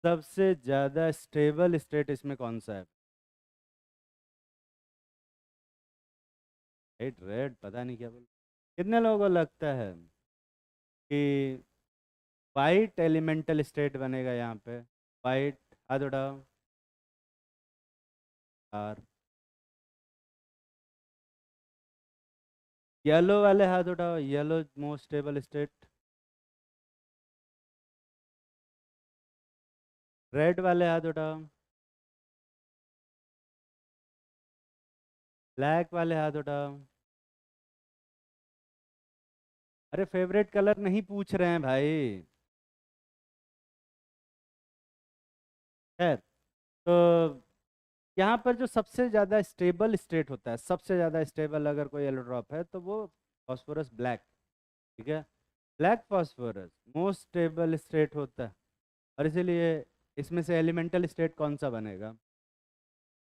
सबसे ज़्यादा स्टेबल स्टेट इसमें कौन सा है? रेड। रेड पता नहीं क्या बोल। कितने लोगों को लगता है कि वाइट एलिमेंटल स्टेट बनेगा यहाँ पे? वाइट। हाथ उठाओ। और येलो वाले हाथ उठाओ। Yellow most stable state. Red वाले हाथ उठाओ। ब्लैक वाले हाथ उठाओ। अरे फेवरेट कलर नहीं पूछ रहे हैं भाई। खैर, तो यहाँ पर जो सबसे ज़्यादा स्टेबल स्टेट होता है, सबसे ज़्यादा स्टेबल अगर कोई एलोट्रॉप है तो वो फॉस्फोरस ब्लैक। ठीक है, black phosphorus most stable state होता है। और इसीलिए इसमें से एलिमेंटल स्टेट कौन सा बनेगा?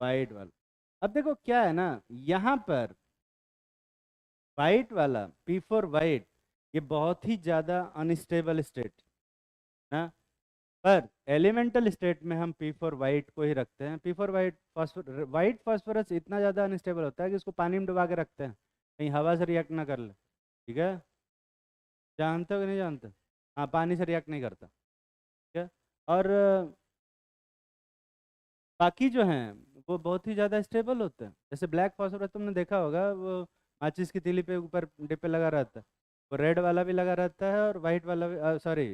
वाइट वाला। अब देखो क्या है ना, यहाँ पर वाइट वाला पी4 वाइट, ये बहुत ही ज़्यादा अनस्टेबल स्टेट ना। पर एलिमेंटल स्टेट में हम पी4 वाइट को ही रखते हैं। पी4 वाइट फॉस्फोर वाइट फॉस्फोरस इतना ज़्यादा अनस्टेबल होता है कि उसको पानी में डुबा के रखते हैं, कहीं हवा से रिएक्ट ना कर ले। ठीक है, जानते हो कि नहीं जानते? हाँ, पानी से रिएक्ट नहीं करता। ठीक है। और बाकी जो हैं वो बहुत ही ज़्यादा स्टेबल होते हैं। जैसे ब्लैक फॉस्फोरस तुमने देखा होगा, वो माचिस की तीली पे ऊपर डिब्बे लगा रहता है। वो रेड वाला भी लगा रहता है और वाइट वाला भी, सॉरी,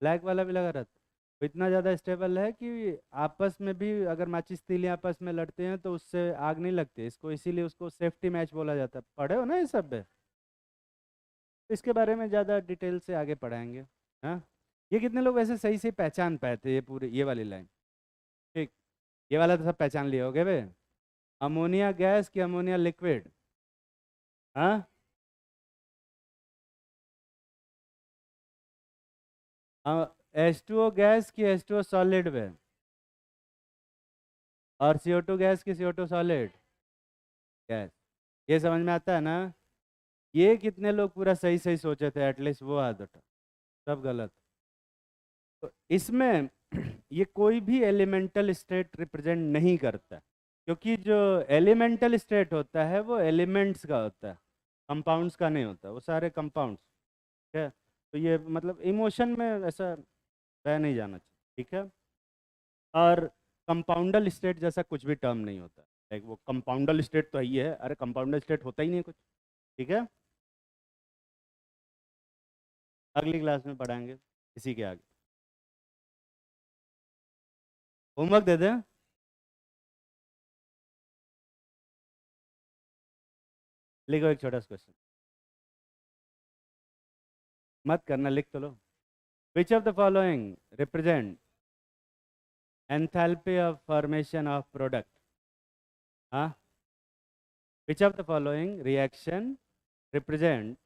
ब्लैक वाला भी लगा रहता है। वो इतना ज़्यादा स्टेबल है कि आपस में भी अगर माचिस तीली आपस में लड़ते हैं तो उससे आग नहीं लगती इसको, इसीलिए उसको सेफ्टी मैच बोला जाता है। पढ़े हो ना ये सब? इसके बारे में ज़्यादा डिटेल से आगे पढ़ाएंगे। हाँ। ये कितने लोग वैसे सही से पहचान पाए थे ये पूरी ये वाली लाइन? ठीक। ये वाला तो सब पहचान लिए होगे बे। अमोनिया गैस कि अमोनिया लिक्विड? हाँ H2O गैस की H2O सॉलिड में, और CO2 गैस की CO2 सॉलिड गैस। ये समझ में आता है ना? ये कितने लोग पूरा सही सही सोचे थे, एटलीस्ट वो आदत, सब गलत। तो इसमें ये कोई भी एलिमेंटल स्टेट रिप्रेजेंट नहीं करता, क्योंकि जो एलिमेंटल स्टेट होता है वो एलिमेंट्स का होता है, कंपाउंड्स का नहीं होता, वो सारे कंपाउंड्स। ठीक है, तो ये मतलब इमोशन में ऐसा बह नहीं जाना चाहिए। ठीक है, और कंपाउंडल स्टेट जैसा कुछ भी टर्म नहीं होता। लाइक वो कंपाउंडल स्टेट तो ही है, अरे कंपाउंडल स्टेट होता ही नहीं कुछ। ठीक है, अगली क्लास में पढ़ाएंगे इसी के आगे। होमवर्क दे दें? लिखो एक छोटा सा क्वेश्चन, मत करना, लिख तो लो। Which of the following represent enthalpy of formation of product? हाँ, which of the following reaction represent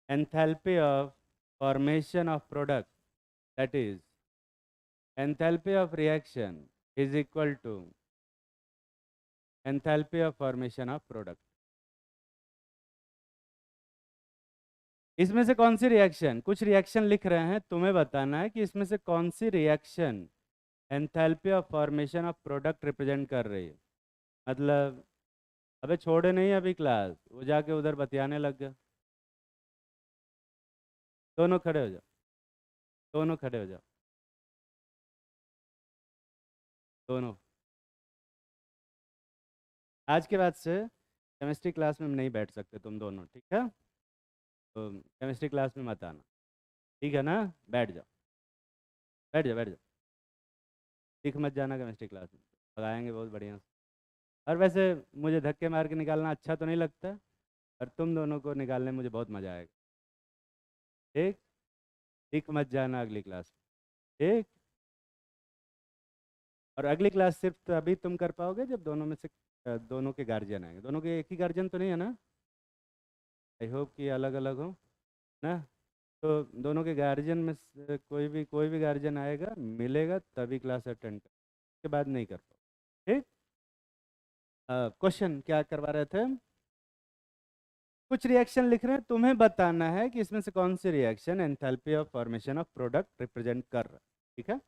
enthalpy of formation of product, that is enthalpy of reaction is equal to enthalpy of formation of product? इसमें से कौन सी रिएक्शन, कुछ रिएक्शन लिख रहे हैं, तुम्हें बताना है कि इसमें से कौन सी reaction enthalpy of formation of product represent कर रही है। मतलब अबे छोड़े नहीं अभी क्लास, वो जाके उधर बतियाने लग गए। दोनों खड़े हो जाओ, दोनों खड़े हो जाओ, दोनों। आज के बाद से केमिस्ट्री क्लास में नहीं बैठ सकते तुम दोनों, ठीक है? तो केमिस्ट्री क्लास में मत आना, ठीक है ना? बैठ जाओ, बैठ जाओ, बैठ जाओ। दिख मत जाना केमिस्ट्री क्लास में, भगाएंगे बहुत बढ़िया से। और वैसे मुझे धक्के मार के निकालना अच्छा तो नहीं लगता, और तुम दोनों को निकालने में मुझे बहुत मज़ा आएगा। ठीक, दिख मत जाना अगली क्लास में, ठीक? और अगली क्लास सिर्फ तभी तुम कर पाओगे जब दोनों में से दोनों के गार्जियन आएंगे। दोनों के एक ही गार्जियन तो नहीं है ना? आई होप कि अलग अलग हो ना। तो दोनों के गार्जियन में से कोई भी गार्जियन आएगा, मिलेगा, तभी क्लास अटेंड कर, उसके बाद नहीं कर पाओ। ठीक, क्वेश्चन क्या करवा रहे थे? कुछ रिएक्शन लिख रहे हैं, तुम्हें बताना है कि इसमें से कौन सी reaction enthalpy of formation of product represent कर रहा है। ठीक है,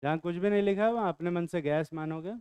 जहाँ कुछ भी नहीं लिखा है वहाँ अपने मन से गैस मानोगे।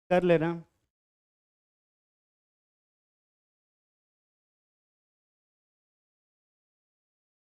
कर लेना।